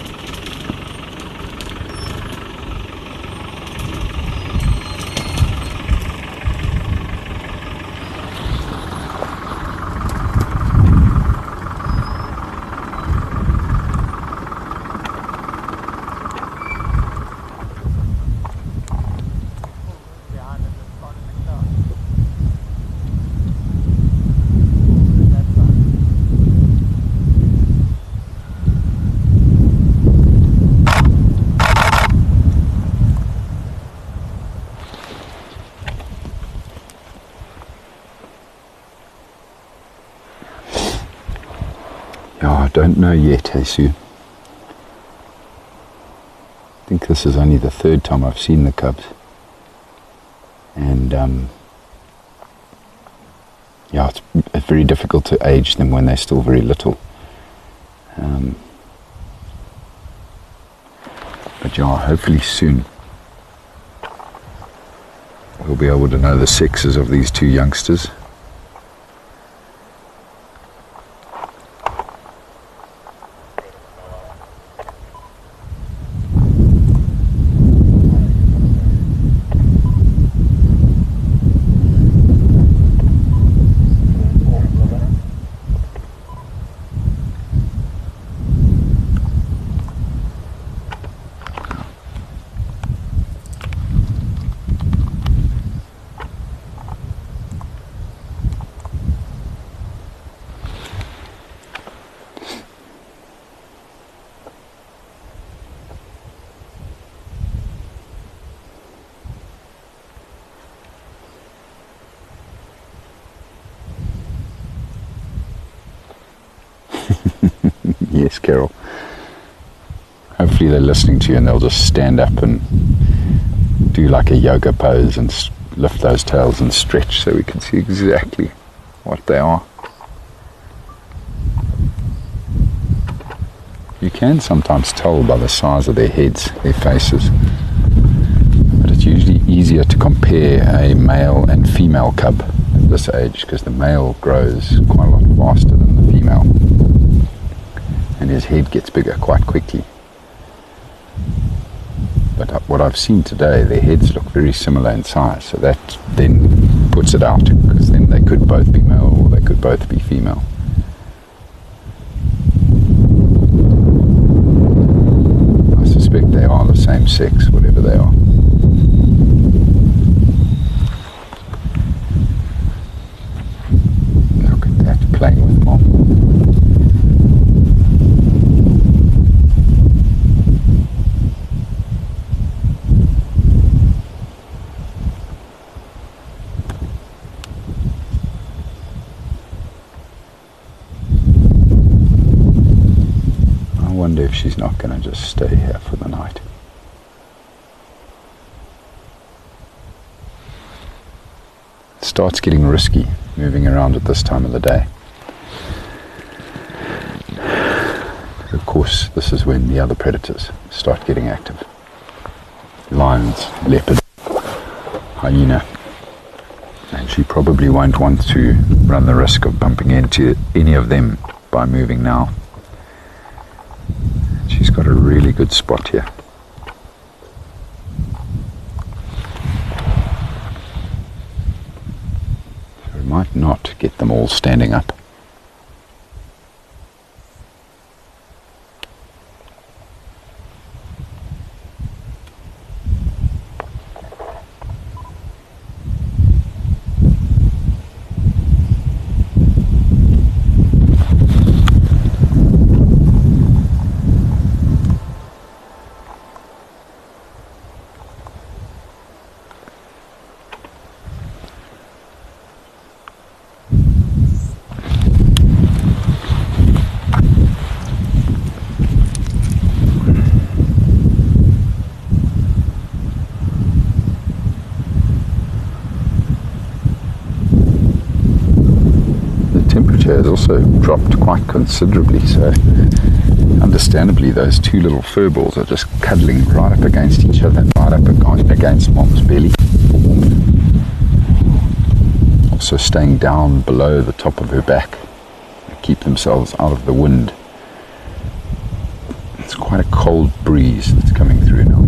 [SPEAKER 1] don't know yet, hey Sue. I think this is only the third time I've seen the cubs. And yeah, it's very difficult to age them when they're still very little. But yeah, hopefully soon we'll be able to know the sexes of these two youngsters. Yes, Carol. Hopefully they're listening to you and they'll just stand up and do like a yoga pose and lift those tails and stretch so we can see exactly what they are. You can sometimes tell by the size of their heads, their faces, but it's usually easier to compare a male and female cub at this age because the male grows quite a lot faster than the female. And his head gets bigger quite quickly. But what I've seen today, their heads look very similar in size, so that then puts it out, because then they could both be male or they could both be female. I suspect they are the same sex, whatever they are. Look at that, playing with mom. I wonder if she's not going to just stay here for the night. It starts getting risky moving around at this time of the day. But of course, this is when the other predators start getting active. Lions, leopard, hyena. And she probably won't want to run the risk of bumping into any of them by moving now. She's got a really good spot here. So we might not get them all standing up. Has also dropped quite considerably, so understandably those two little furballs are just cuddling right up against each other, right up against mom's belly for warmth. Also staying down below the top of her back to keep themselves out of the wind. It's quite a cold breeze that's coming through now.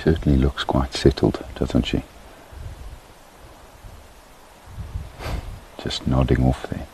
[SPEAKER 1] certainly looks quite settled, doesn't she? Just nodding off there.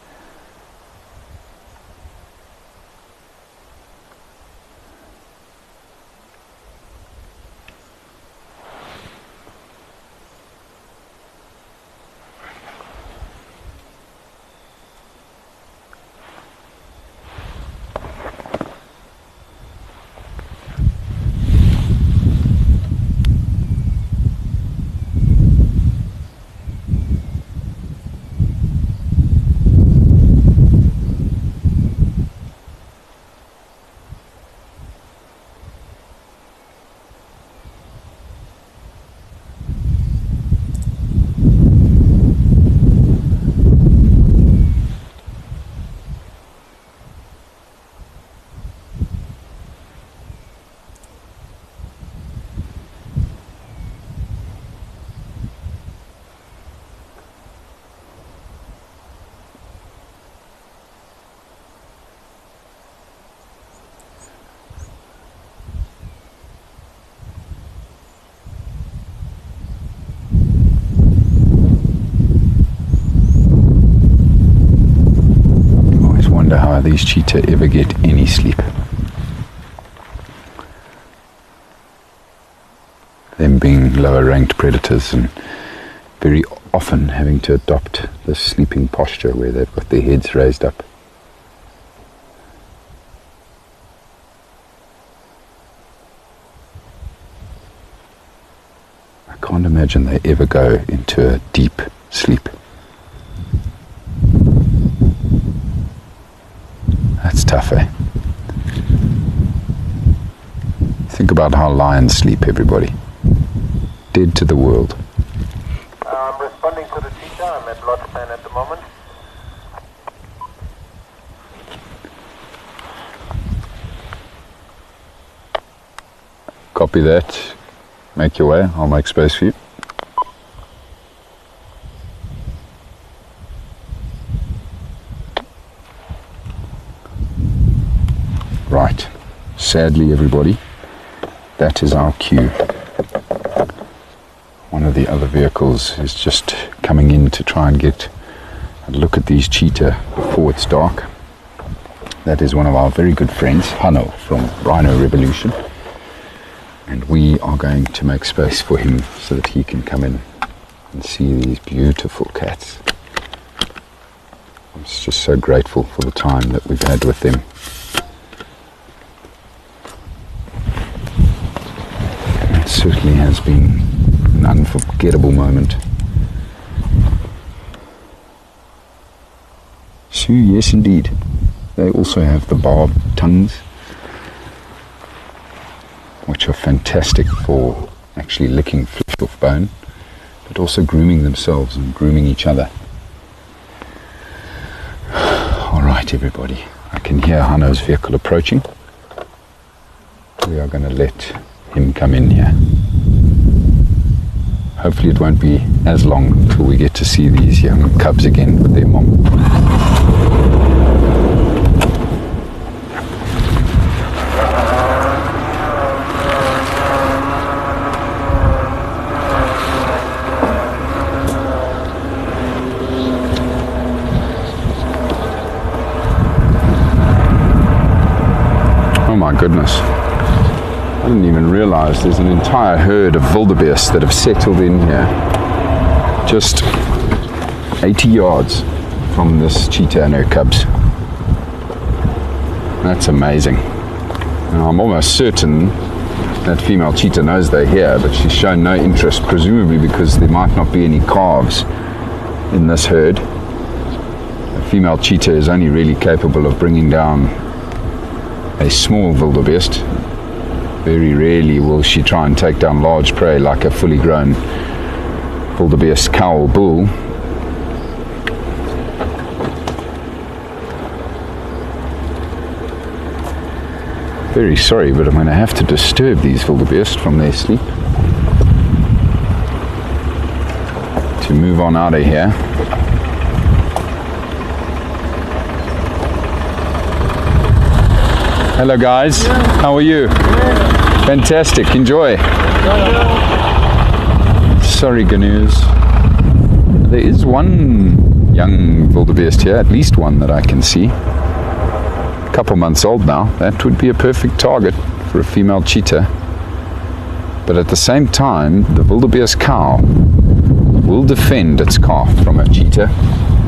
[SPEAKER 1] How these cheetah ever get any sleep. Them being lower ranked predators and very often having to adopt this sleeping posture where they've got their heads raised up. I can't imagine they ever go into a deep sleep. That's tough, eh? Think about how lions sleep, everybody. Dead to the world.
[SPEAKER 3] I'm responding to the cheetah. I'm at Lodgepan at the moment.
[SPEAKER 1] Copy that. Make your way. I'll make space for you. Right, sadly everybody, that is our cue. One of the other vehicles is just coming in to try and get a look at these cheetah before it's dark. That is one of our very good friends, Hanno from Rhino Revolution. And we are going to make space for him so that he can come in and see these beautiful cats. I'm just so grateful for the time that we've had with them. Certainly has been an unforgettable moment. So yes indeed, they also have the barbed tongues, which are fantastic for actually licking flesh off bone, but also grooming themselves and grooming each other. Alright everybody, I can hear Hanno's vehicle approaching. We are going to let him come in here. Hopefully it won't be as long until we get to see these young cubs again with their mom. Oh my goodness. I didn't even realize there's an entire herd of Wildebeest that have settled in here just 80 yards from this cheetah and her cubs. That's amazing. Now, I'm almost certain that female cheetah knows they're here, but she's shown no interest, presumably because there might not be any calves in this herd. A female cheetah is only really capable of bringing down a small wildebeest. Very rarely will she try and take down large prey like a fully grown wildebeest cow or bull. Very sorry, but I'm going to have to disturb these wildebeest from their sleep to move on out of here. Hello guys, how are you? Fantastic, enjoy. Sorry, Ganoos. There is one young wildebeest here, at least one that I can see. A couple months old now. That would be a perfect target for a female cheetah. But at the same time, the wildebeest cow will defend its calf from a cheetah,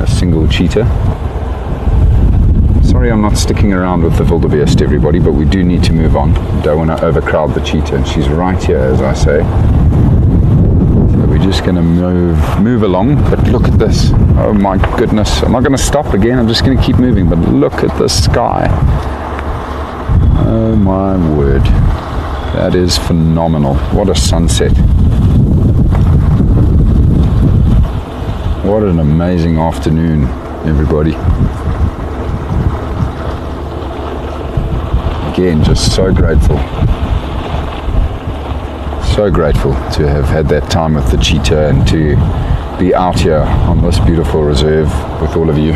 [SPEAKER 1] a single cheetah. Sorry I'm not sticking around with the wildebeest, everybody, but we do need to move on. Don't want to overcrowd the cheetah, and she's right here, as I say. So we're just going to move along, but look at this. Oh my goodness. I'm not going to stop again, I'm just going to keep moving, but look at the sky. Oh my word. That is phenomenal. What a sunset. What an amazing afternoon, everybody. Again, just so grateful to have had that time with the cheetah and to be out here on this beautiful reserve with all of you.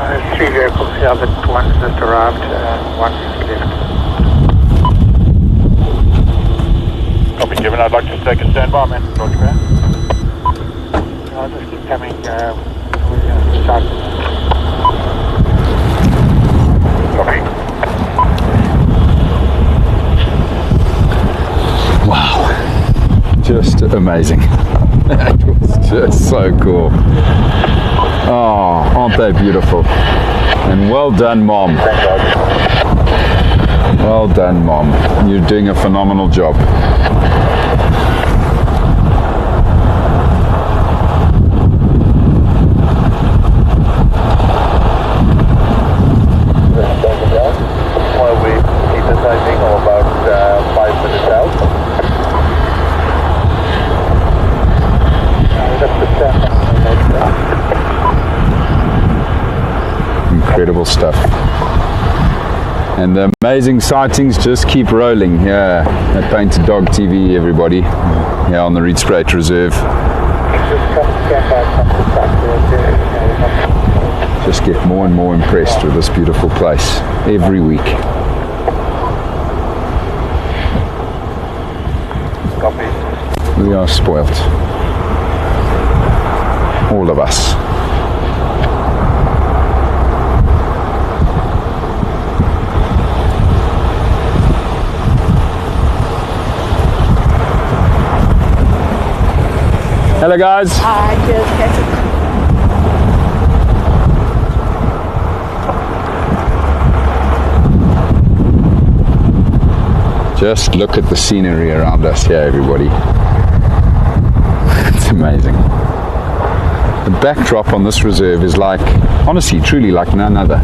[SPEAKER 3] There's 3 vehicles here, but one's just arrived, one's left. Copy, Kevin. I'd like to take a standby, man. Roger. I'll just keep coming, start. Copy.
[SPEAKER 1] Wow, just amazing. That was just so cool. Oh, aren't they beautiful? And well done, Mom. Well done, Mom. You're doing a phenomenal job.
[SPEAKER 3] While we keep the timing of about 5 minutes out.
[SPEAKER 1] Incredible stuff. And the amazing sightings just keep rolling here at Painted Dog TV, everybody, here on the Rietspruit Reserve. Just get more and more impressed with this beautiful place every week. We are spoilt. All of us. Hello guys.
[SPEAKER 5] I just catch it.
[SPEAKER 1] Just look at the scenery around us here, everybody. It's amazing. The backdrop on this reserve is like, honestly, truly like none other.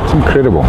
[SPEAKER 1] It's incredible.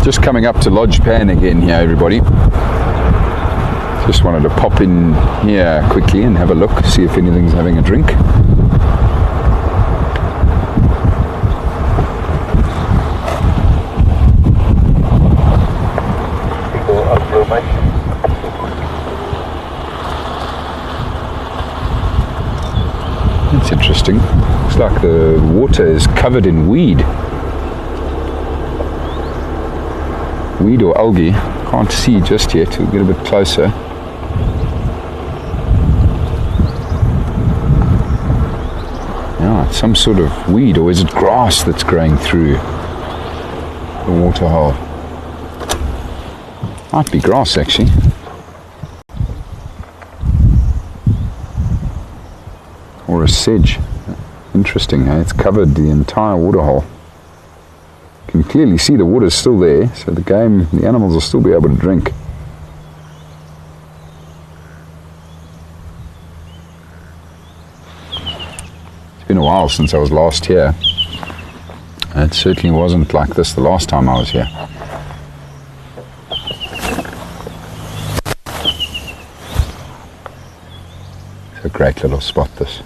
[SPEAKER 1] Just coming up to Lodge Pan again here, everybody. Just wanted to pop in here quickly and have a look, see if anything's having a drink. It's interesting. Looks like the water is covered in weed. weed or algae. Can't see just yet. We'll get a bit closer. Yeah, it's some sort of weed, or is it grass that's growing through the waterhole? Might be grass actually. Or a sedge. Interesting, eh? It's covered the entire waterhole. You can clearly see the water's still there, so the animals will still be able to drink. It's been a while since I was last here. It certainly wasn't like this the last time I was here. It's a great little spot, this.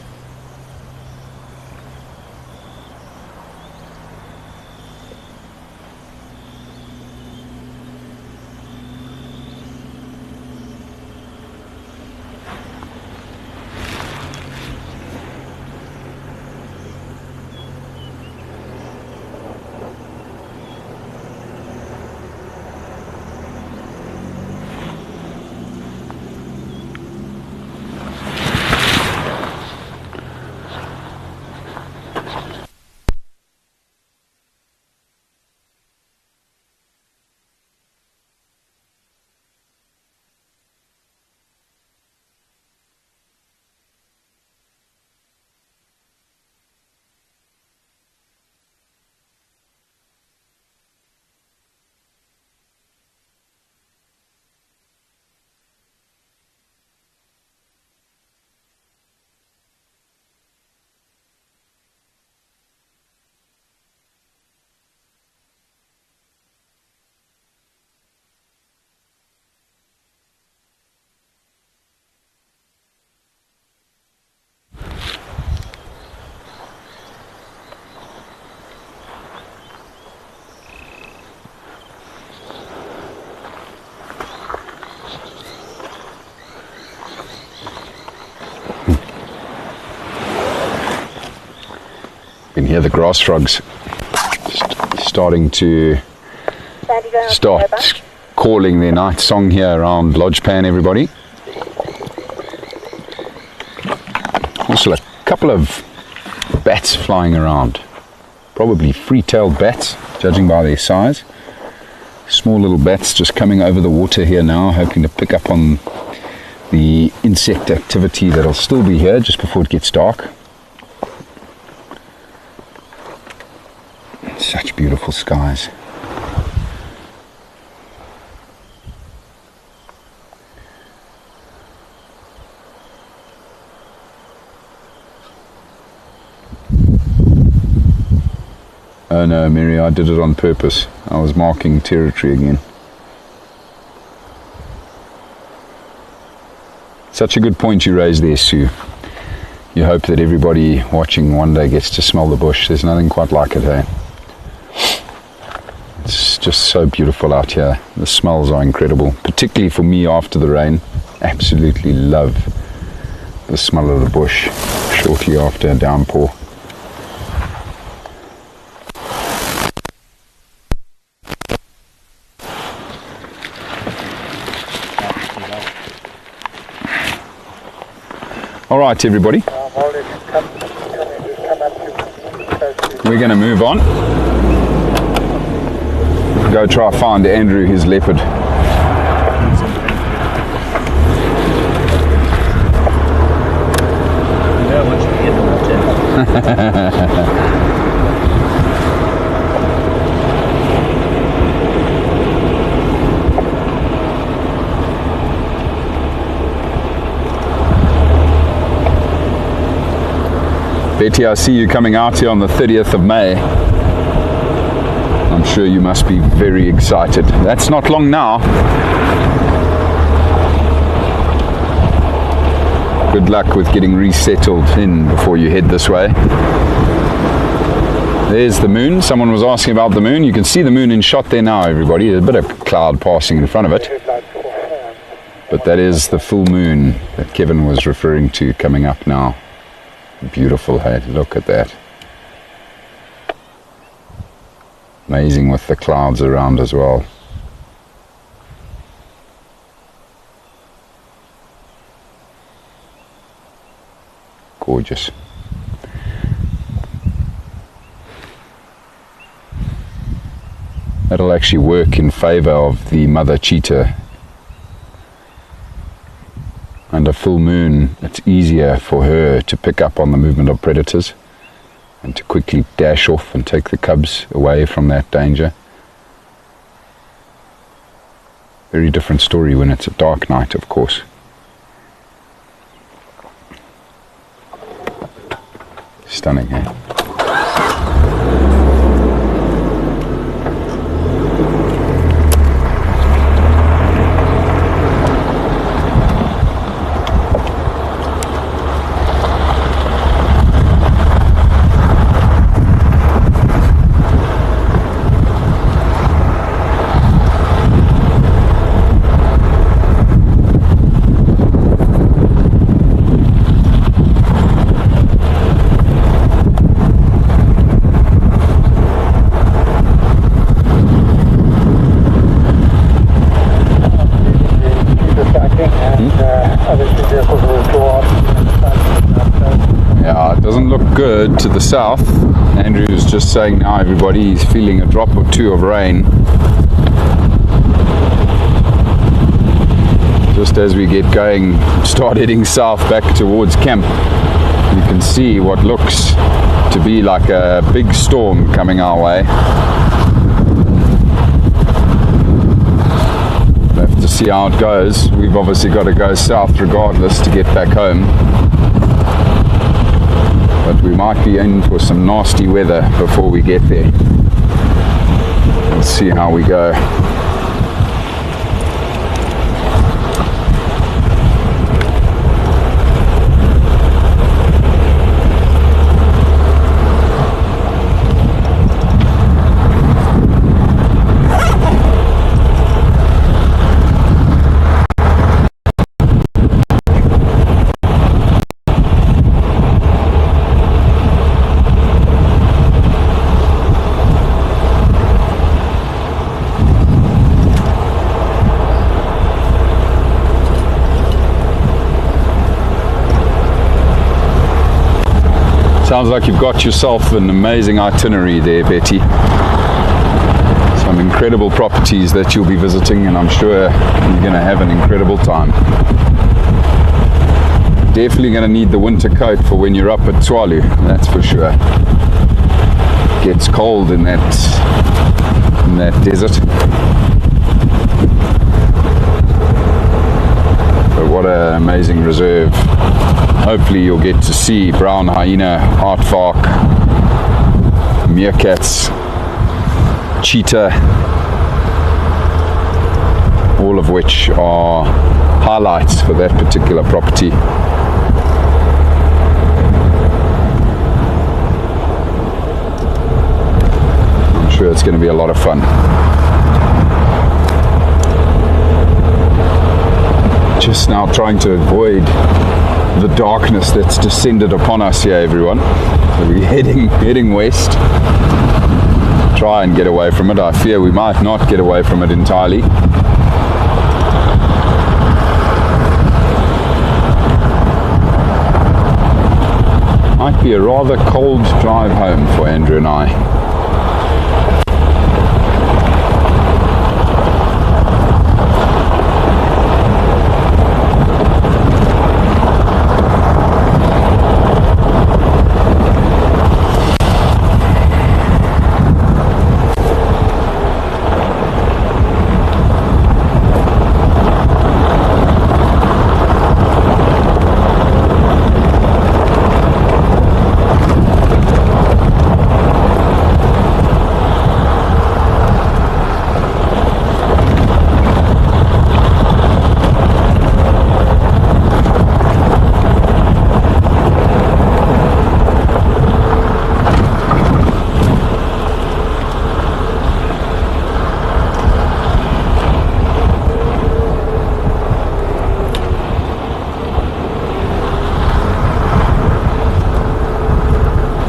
[SPEAKER 1] You can hear the grass frogs starting to calling their night song here around Lodgepan, everybody. Also a couple of bats flying around, probably free-tailed bats, judging by their size. Small little bats just coming over the water here now, hoping to pick up on the insect activity that'll still be here just before it gets dark. Such beautiful skies. Oh no, Mary, I did it on purpose. I was marking territory again. Such a good point you raised there, Sue. You hope that everybody watching one day gets to smell the bush. There's nothing quite like it, hey? It's just so beautiful out here. The smells are incredible, particularly for me after the rain. Absolutely love the smell of the bush shortly after a downpour. All right, everybody. We're going to move on. Go try to find Andrew his leopard. Betty, I see you coming out here on the 30th of May. I'm sure you must be very excited. That's not long now. Good luck with getting resettled in before you head this way. There's the moon. Someone was asking about the moon. You can see the moon in shot there now, everybody. There's a bit of cloud passing in front of it. But that is the full moon that Kevin was referring to coming up now. Beautiful, hey? Look at that. Amazing with the clouds around as well. Gorgeous. That'll actually work in favor of the mother cheetah. Under full moon, it's easier for her to pick up on the movement of predators and to quickly dash off and take the cubs away from that danger. Very different story when it's a dark night, of course. Stunning, eh? Good to the south. Andrew was just saying now, everybody, he's feeling a drop or two of rain. Just as we get going, start heading south back towards camp, you can see what looks to be like a big storm coming our way. We'll have to see how it goes. We've obviously got to go south regardless to get back home. But we might be in for some nasty weather before we get there. Let's see how we go. Sounds like you've got yourself an amazing itinerary there, Betty. Some incredible properties that you'll be visiting, and I'm sure you're going to have an incredible time. Definitely going to need the winter coat for when you're up at Tswalu, that's for sure. It gets cold in that desert. But what an amazing reserve. Hopefully you'll get to see brown hyena, aardvark, meerkats, cheetah, all of which are highlights for that particular property. I'm sure it's going to be a lot of fun. Just now trying to avoid the darkness that's descended upon us here, everyone. So we're heading west. Try and get away from it. I fear we might not get away from it entirely. Might be a rather cold drive home for Andrew and I.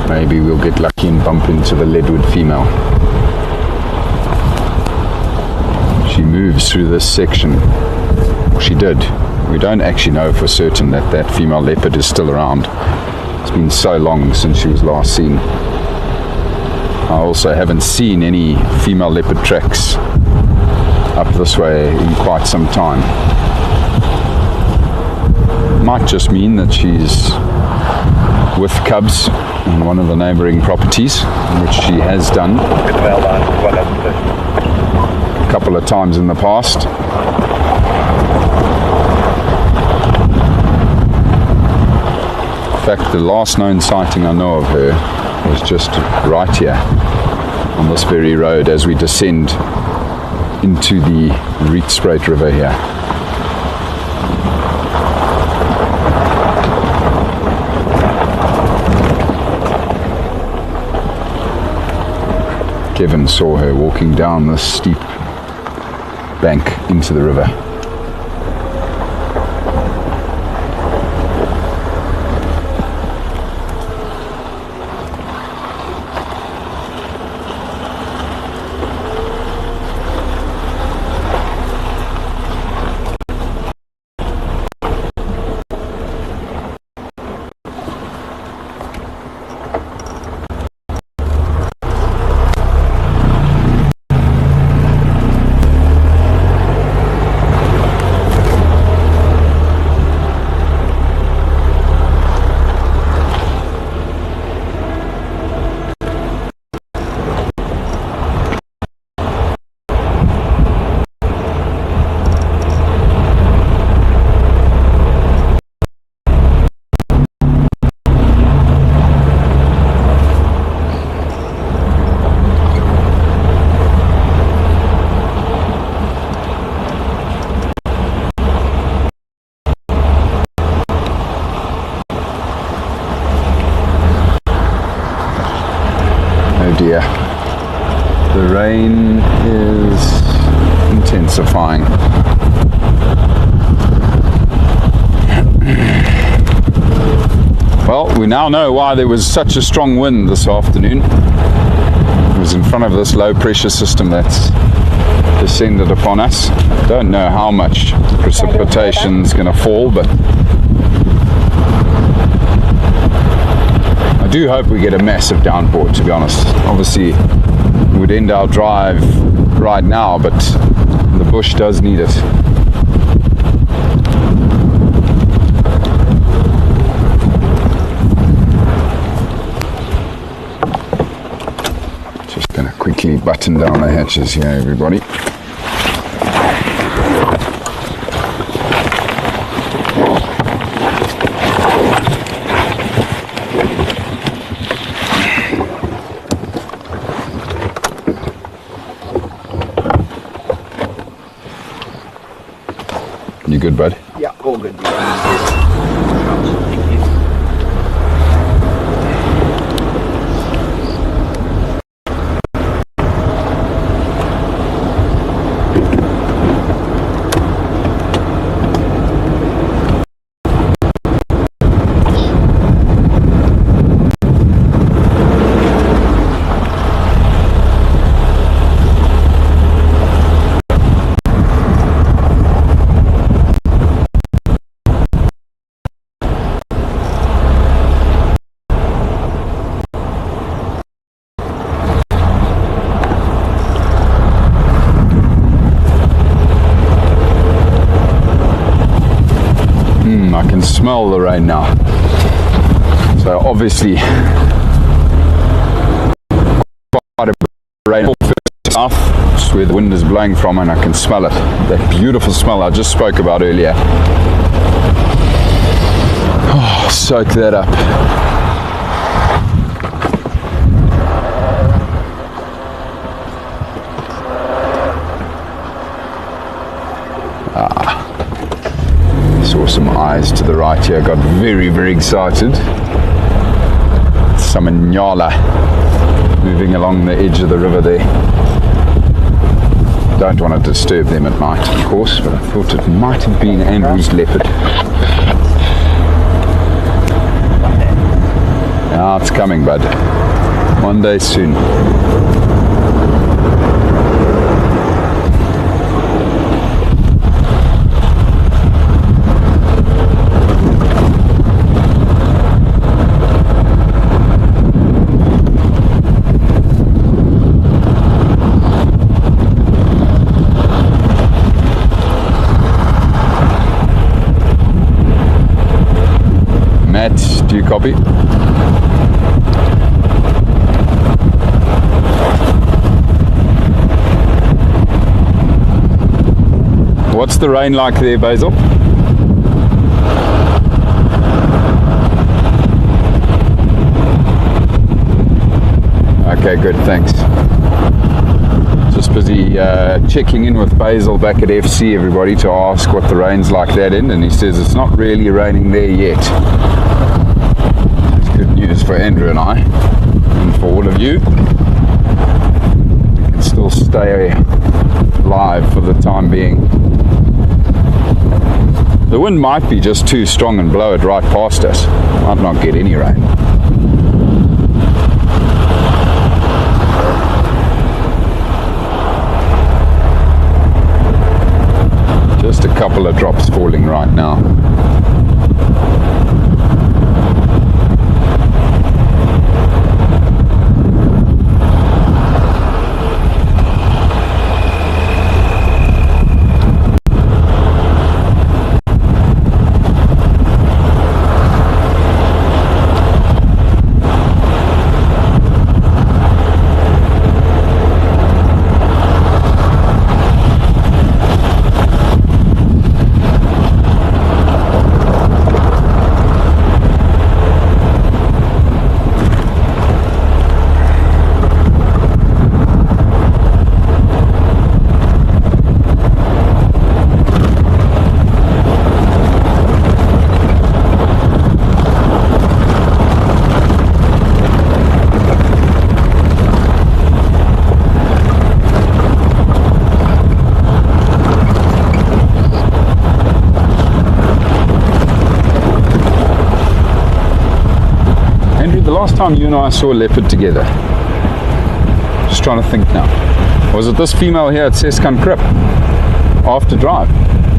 [SPEAKER 1] Maybe we'll get lucky and bump into the leadwood female. She moves through this section. She did. We don't actually know for certain that that female leopard is still around. It's been so long since she was last seen. I also haven't seen any female leopard tracks up this way in quite some time. Might just mean that she's with cubs on one of the neighbouring properties, which she has done a couple of times in the past. In fact, the last known sighting I know of her was just right here on this very road as we descend into the Rietspruit River here. Kevin saw her walking down this steep bank into the river. Dear, the rain is intensifying. Well, we now know why there was such a strong wind this afternoon. It was in front of this low pressure system that's descended upon us. Don't know how much precipitation is going to fall, but I do hope we get a massive downpour, to be honest. Obviously, we would end our drive right now, but the bush does need it. Just going to quickly button down the hatches here, everybody. You good, bud?
[SPEAKER 2] Yeah, all good.
[SPEAKER 1] I can smell the rain now. So obviously quite a rain south, just where the wind is blowing from, and I can smell it. That beautiful smell I just spoke about earlier. Oh, soak that up. Saw some eyes to the right here, got very, very excited. Some Impala moving along the edge of the river there. Don't want to disturb them at night, of course, but I thought it might have been Andrew's leopard. Ah, it's coming, bud. One day soon. Do you copy? What's the rain like there, Basil? Okay, good, thanks. Just busy checking in with Basil back at FC, everybody, to ask what the rain's like that end, and he says it's not really raining there yet. It's good news for Andrew and I, and for all of you. We can still stay live for the time being. The wind might be just too strong and blow it right past us. Might not get any rain. Just a couple of drops falling right now. Last time you and I saw a leopard together, just trying to think now, was it this female here at Seskant Krip after drive,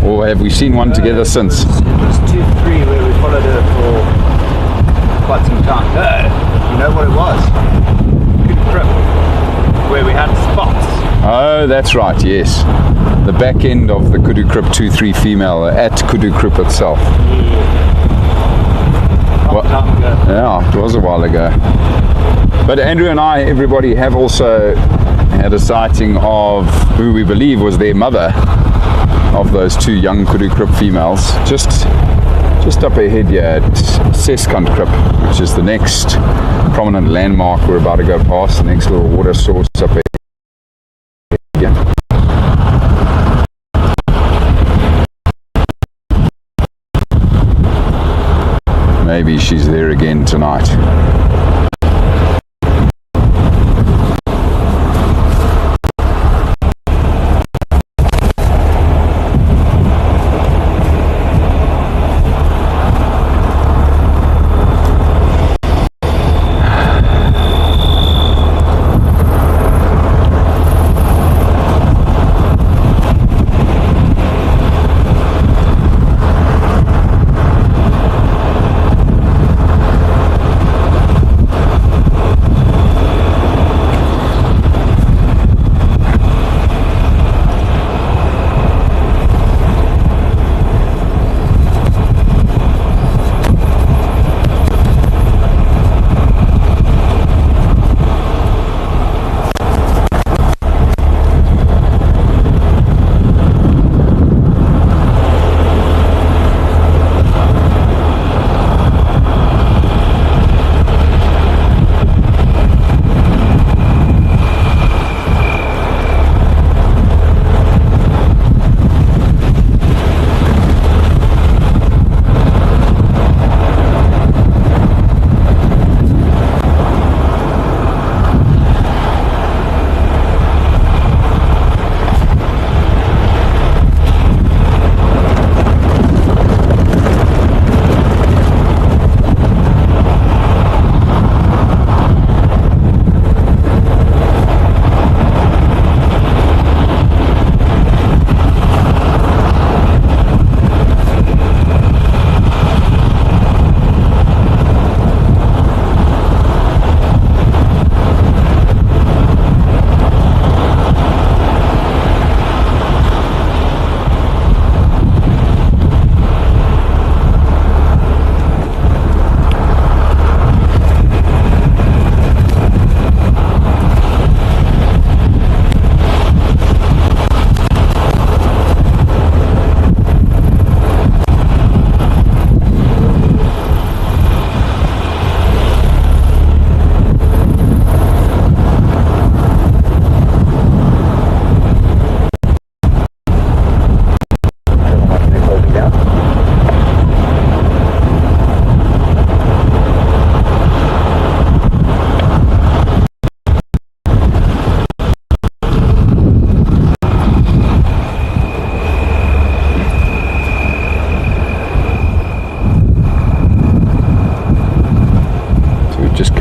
[SPEAKER 1] or have we seen one together since?
[SPEAKER 2] It was 2-3 where we followed her for quite some time. You know what it was? Good Krip, where we had spots.
[SPEAKER 1] Oh, that's right, yes, the back end of the Kudu Krip 2-3 female at Kudu Krip itself.
[SPEAKER 2] Time ago.
[SPEAKER 1] Yeah, it was a while ago. But Andrew and I, everybody, have also had a sighting of who we believe was their mother of those two young Kudu Krip females, just up ahead here at Seskant Krip, which is the next prominent landmark we're about to go past, the next little water source up ahead here. Maybe she's there again tonight.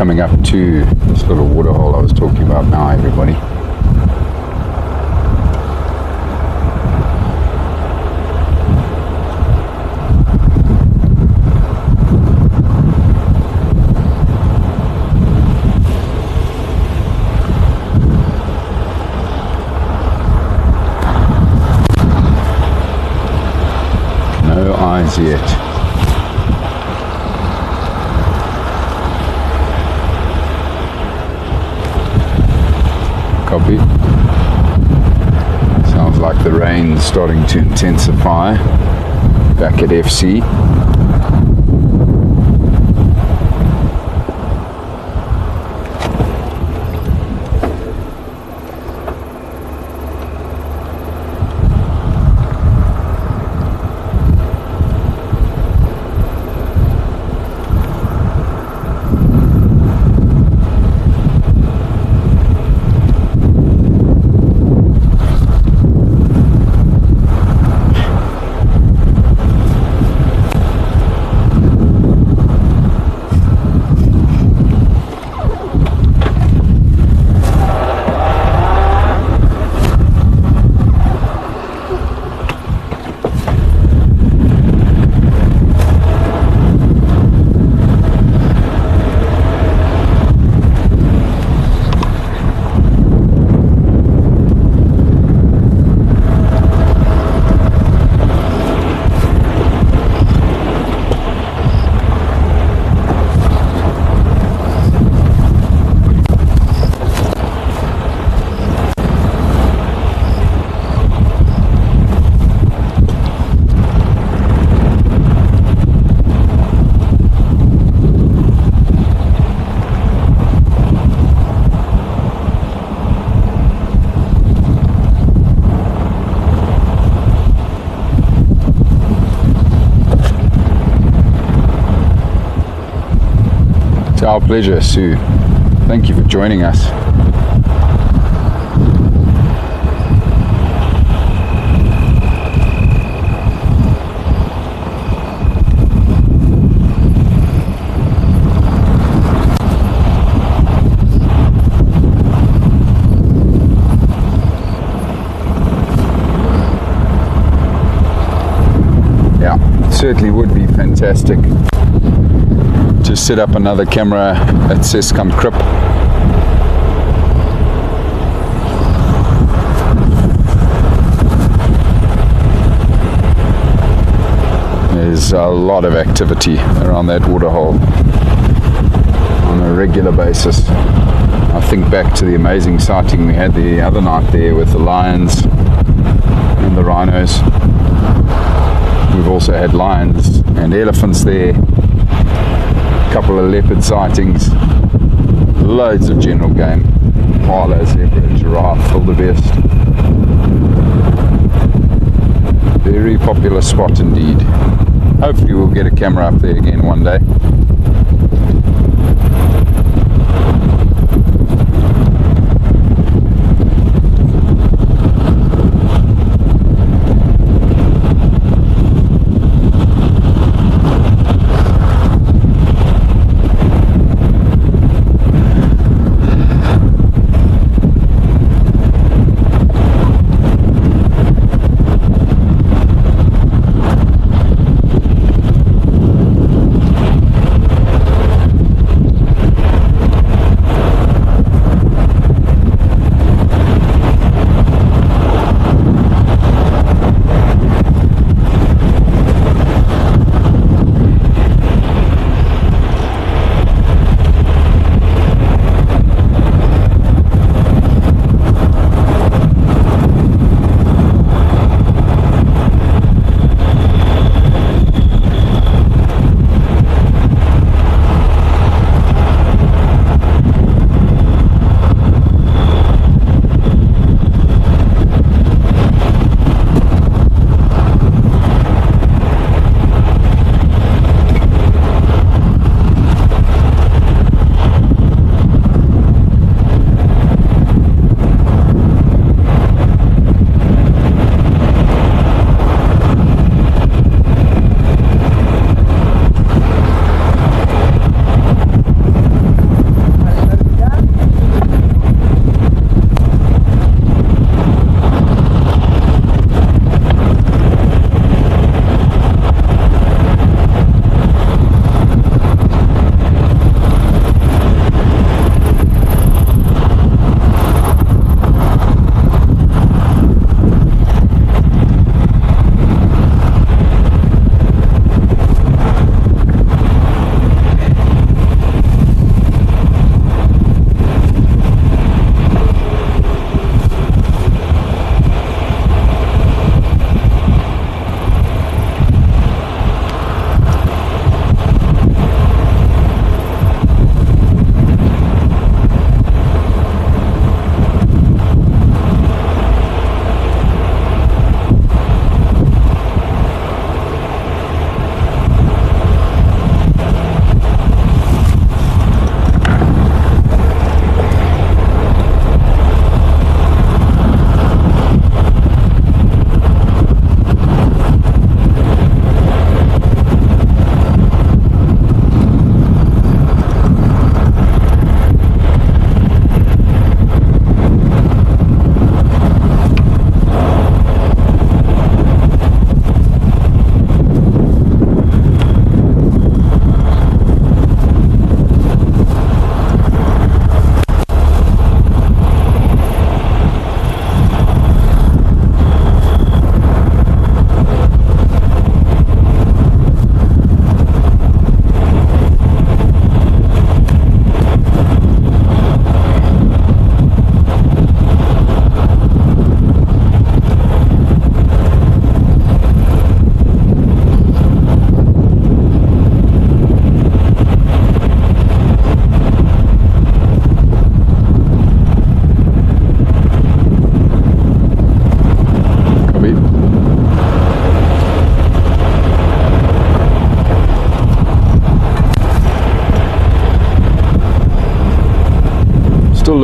[SPEAKER 1] coming up to this little waterhole I was talking about now, everybody. No eyes yet. Copy. Sounds like the rain's starting to intensify back at FC. It's our pleasure, Sue. Thank you for joining us. Yeah, it certainly would be fantastic to set up another camera at Seskan Krip. There's a lot of activity around that waterhole on a regular basis. I think back to the amazing sighting we had the other night there with the lions and the rhinos. We've also had lions and elephants there. Couple of leopard sightings, loads of general game, koala, zebra, giraffe, wildebeest. Very popular spot indeed. Hopefully we'll get a camera up there again one day.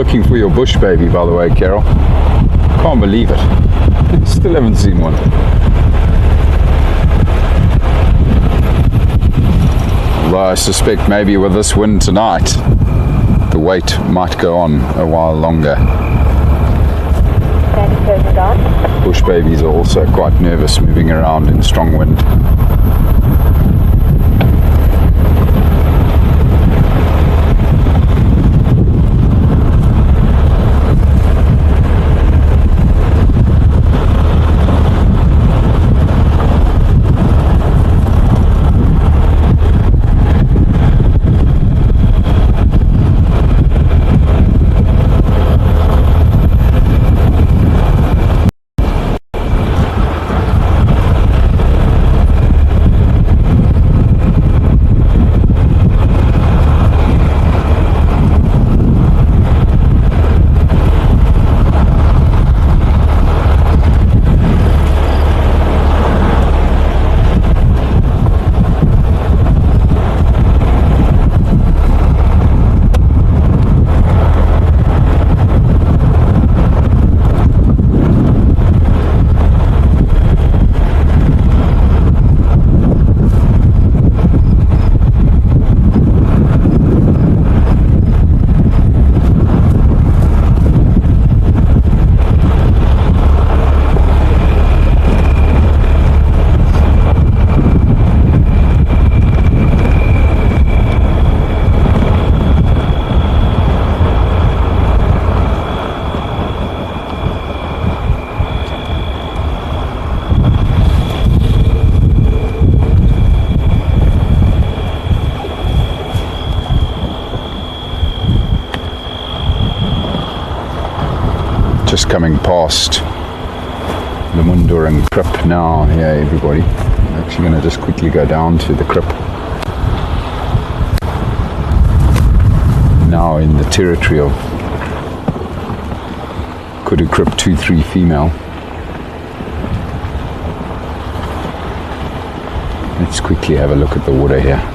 [SPEAKER 1] looking for your bush baby, by the way, Carol. Can't believe it. Still haven't seen one. Although I suspect maybe with this wind tonight, the wait might go on a while longer. Bush babies are also quite nervous moving around in strong wind. Just coming past the Munduring Crip now. Yeah, everybody. I'm actually going to just quickly go down to the Crip. Now in the territory of Kudu Crip 2-3 female. Let's quickly have a look at the water here.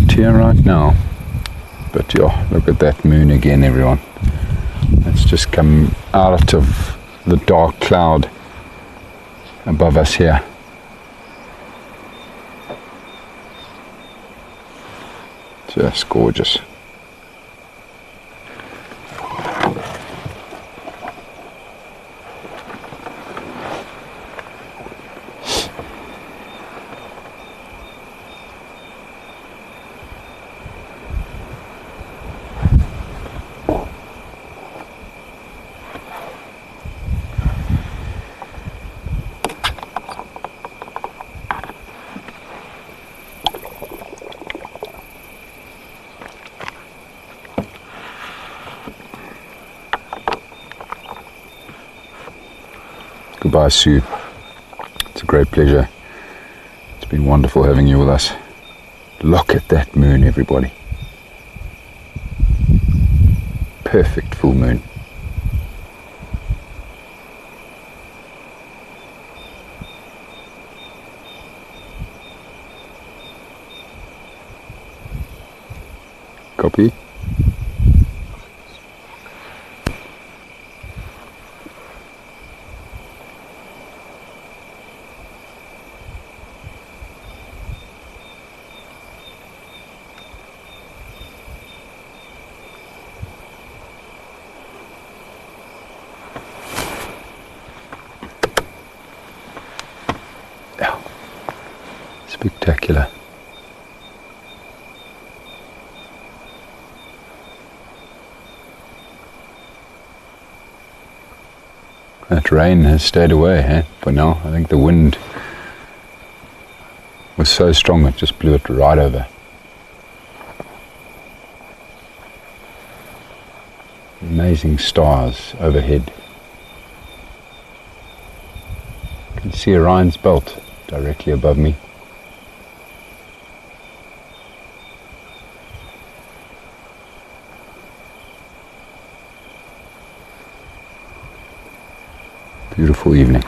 [SPEAKER 1] Here right now, but yeah, look at that moon again, everyone. It's just come out of the dark cloud above us here. Just gorgeous. Goodbye, Sue. It's a great pleasure. It's been wonderful having you with us. Look at that moon, everybody. Perfect full moon. Copy. Spectacular. That rain has stayed away, for now. I think the wind was so strong it just blew it right over. Amazing stars overhead. You can see Orion's belt directly above me. Beautiful evening.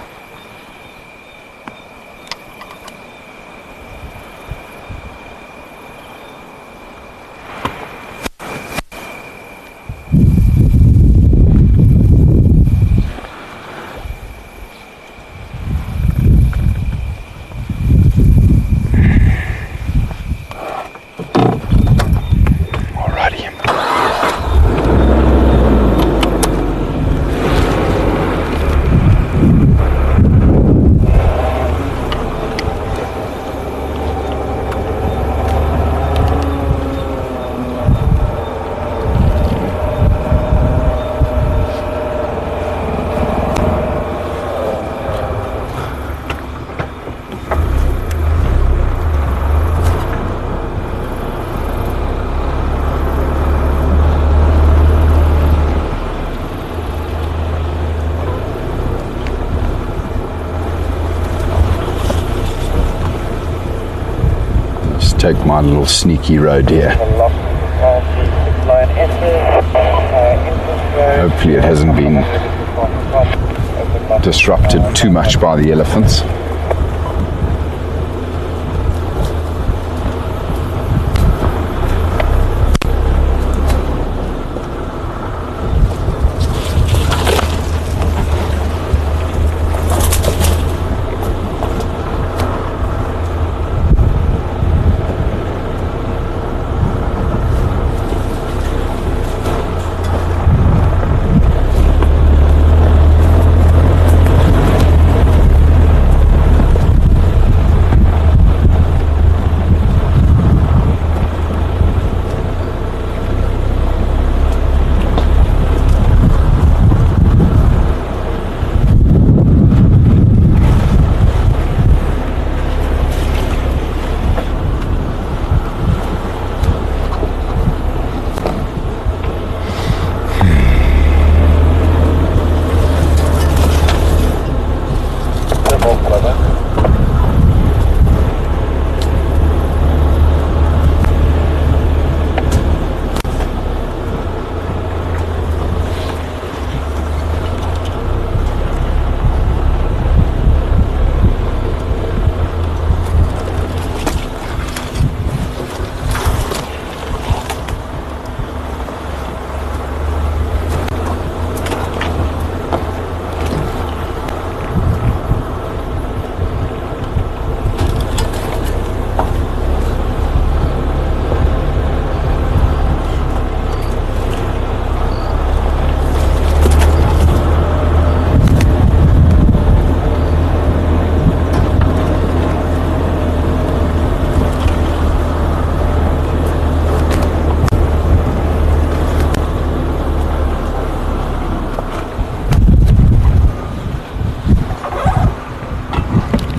[SPEAKER 1] Take my little sneaky road here. Hopefully it hasn't been disrupted too much by the elephants.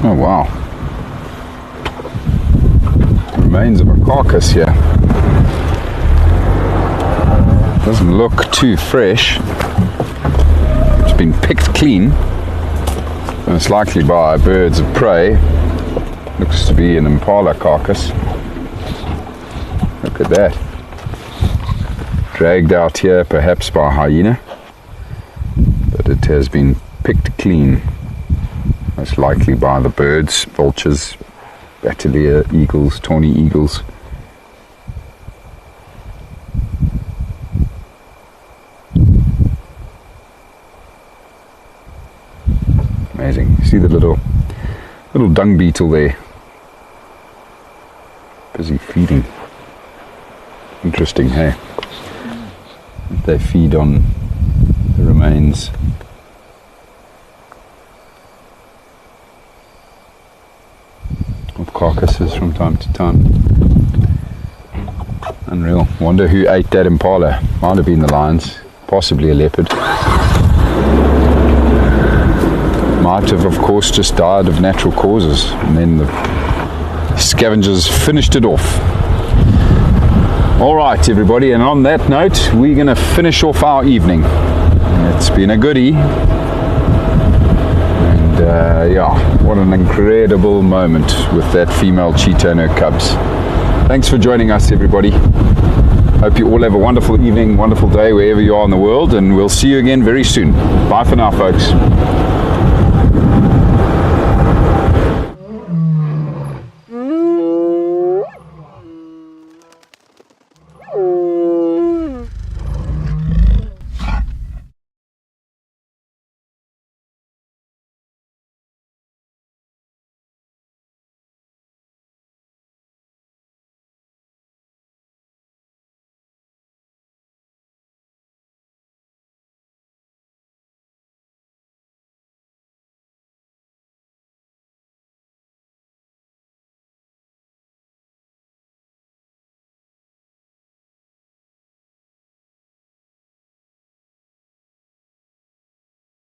[SPEAKER 1] Oh wow. Remains of a carcass here. Doesn't look too fresh. It's been picked clean. Most likely by birds of prey. Looks to be an Impala carcass. Look at that. Dragged out here perhaps by a hyena. But it has been picked clean. Most likely by the birds, vultures, battalier eagles, tawny eagles. Amazing. See the little dung beetle there. Busy feeding. Interesting, hey? They feed on the remains. Of carcasses from time to time. Unreal. Wonder who ate that impala. Might have been the lions, possibly a leopard. might have, of course, just died of natural causes, and then the scavengers finished it off. All right, everybody, and on that note, we're going to finish off our evening. It's been a goodie, and yeah, what an incredible moment with that female cheetah and her cubs. Thanks for joining us, everybody. Hope you all have a wonderful evening, wonderful day wherever you are in the world, and we'll see you again very soon. Bye for now, folks.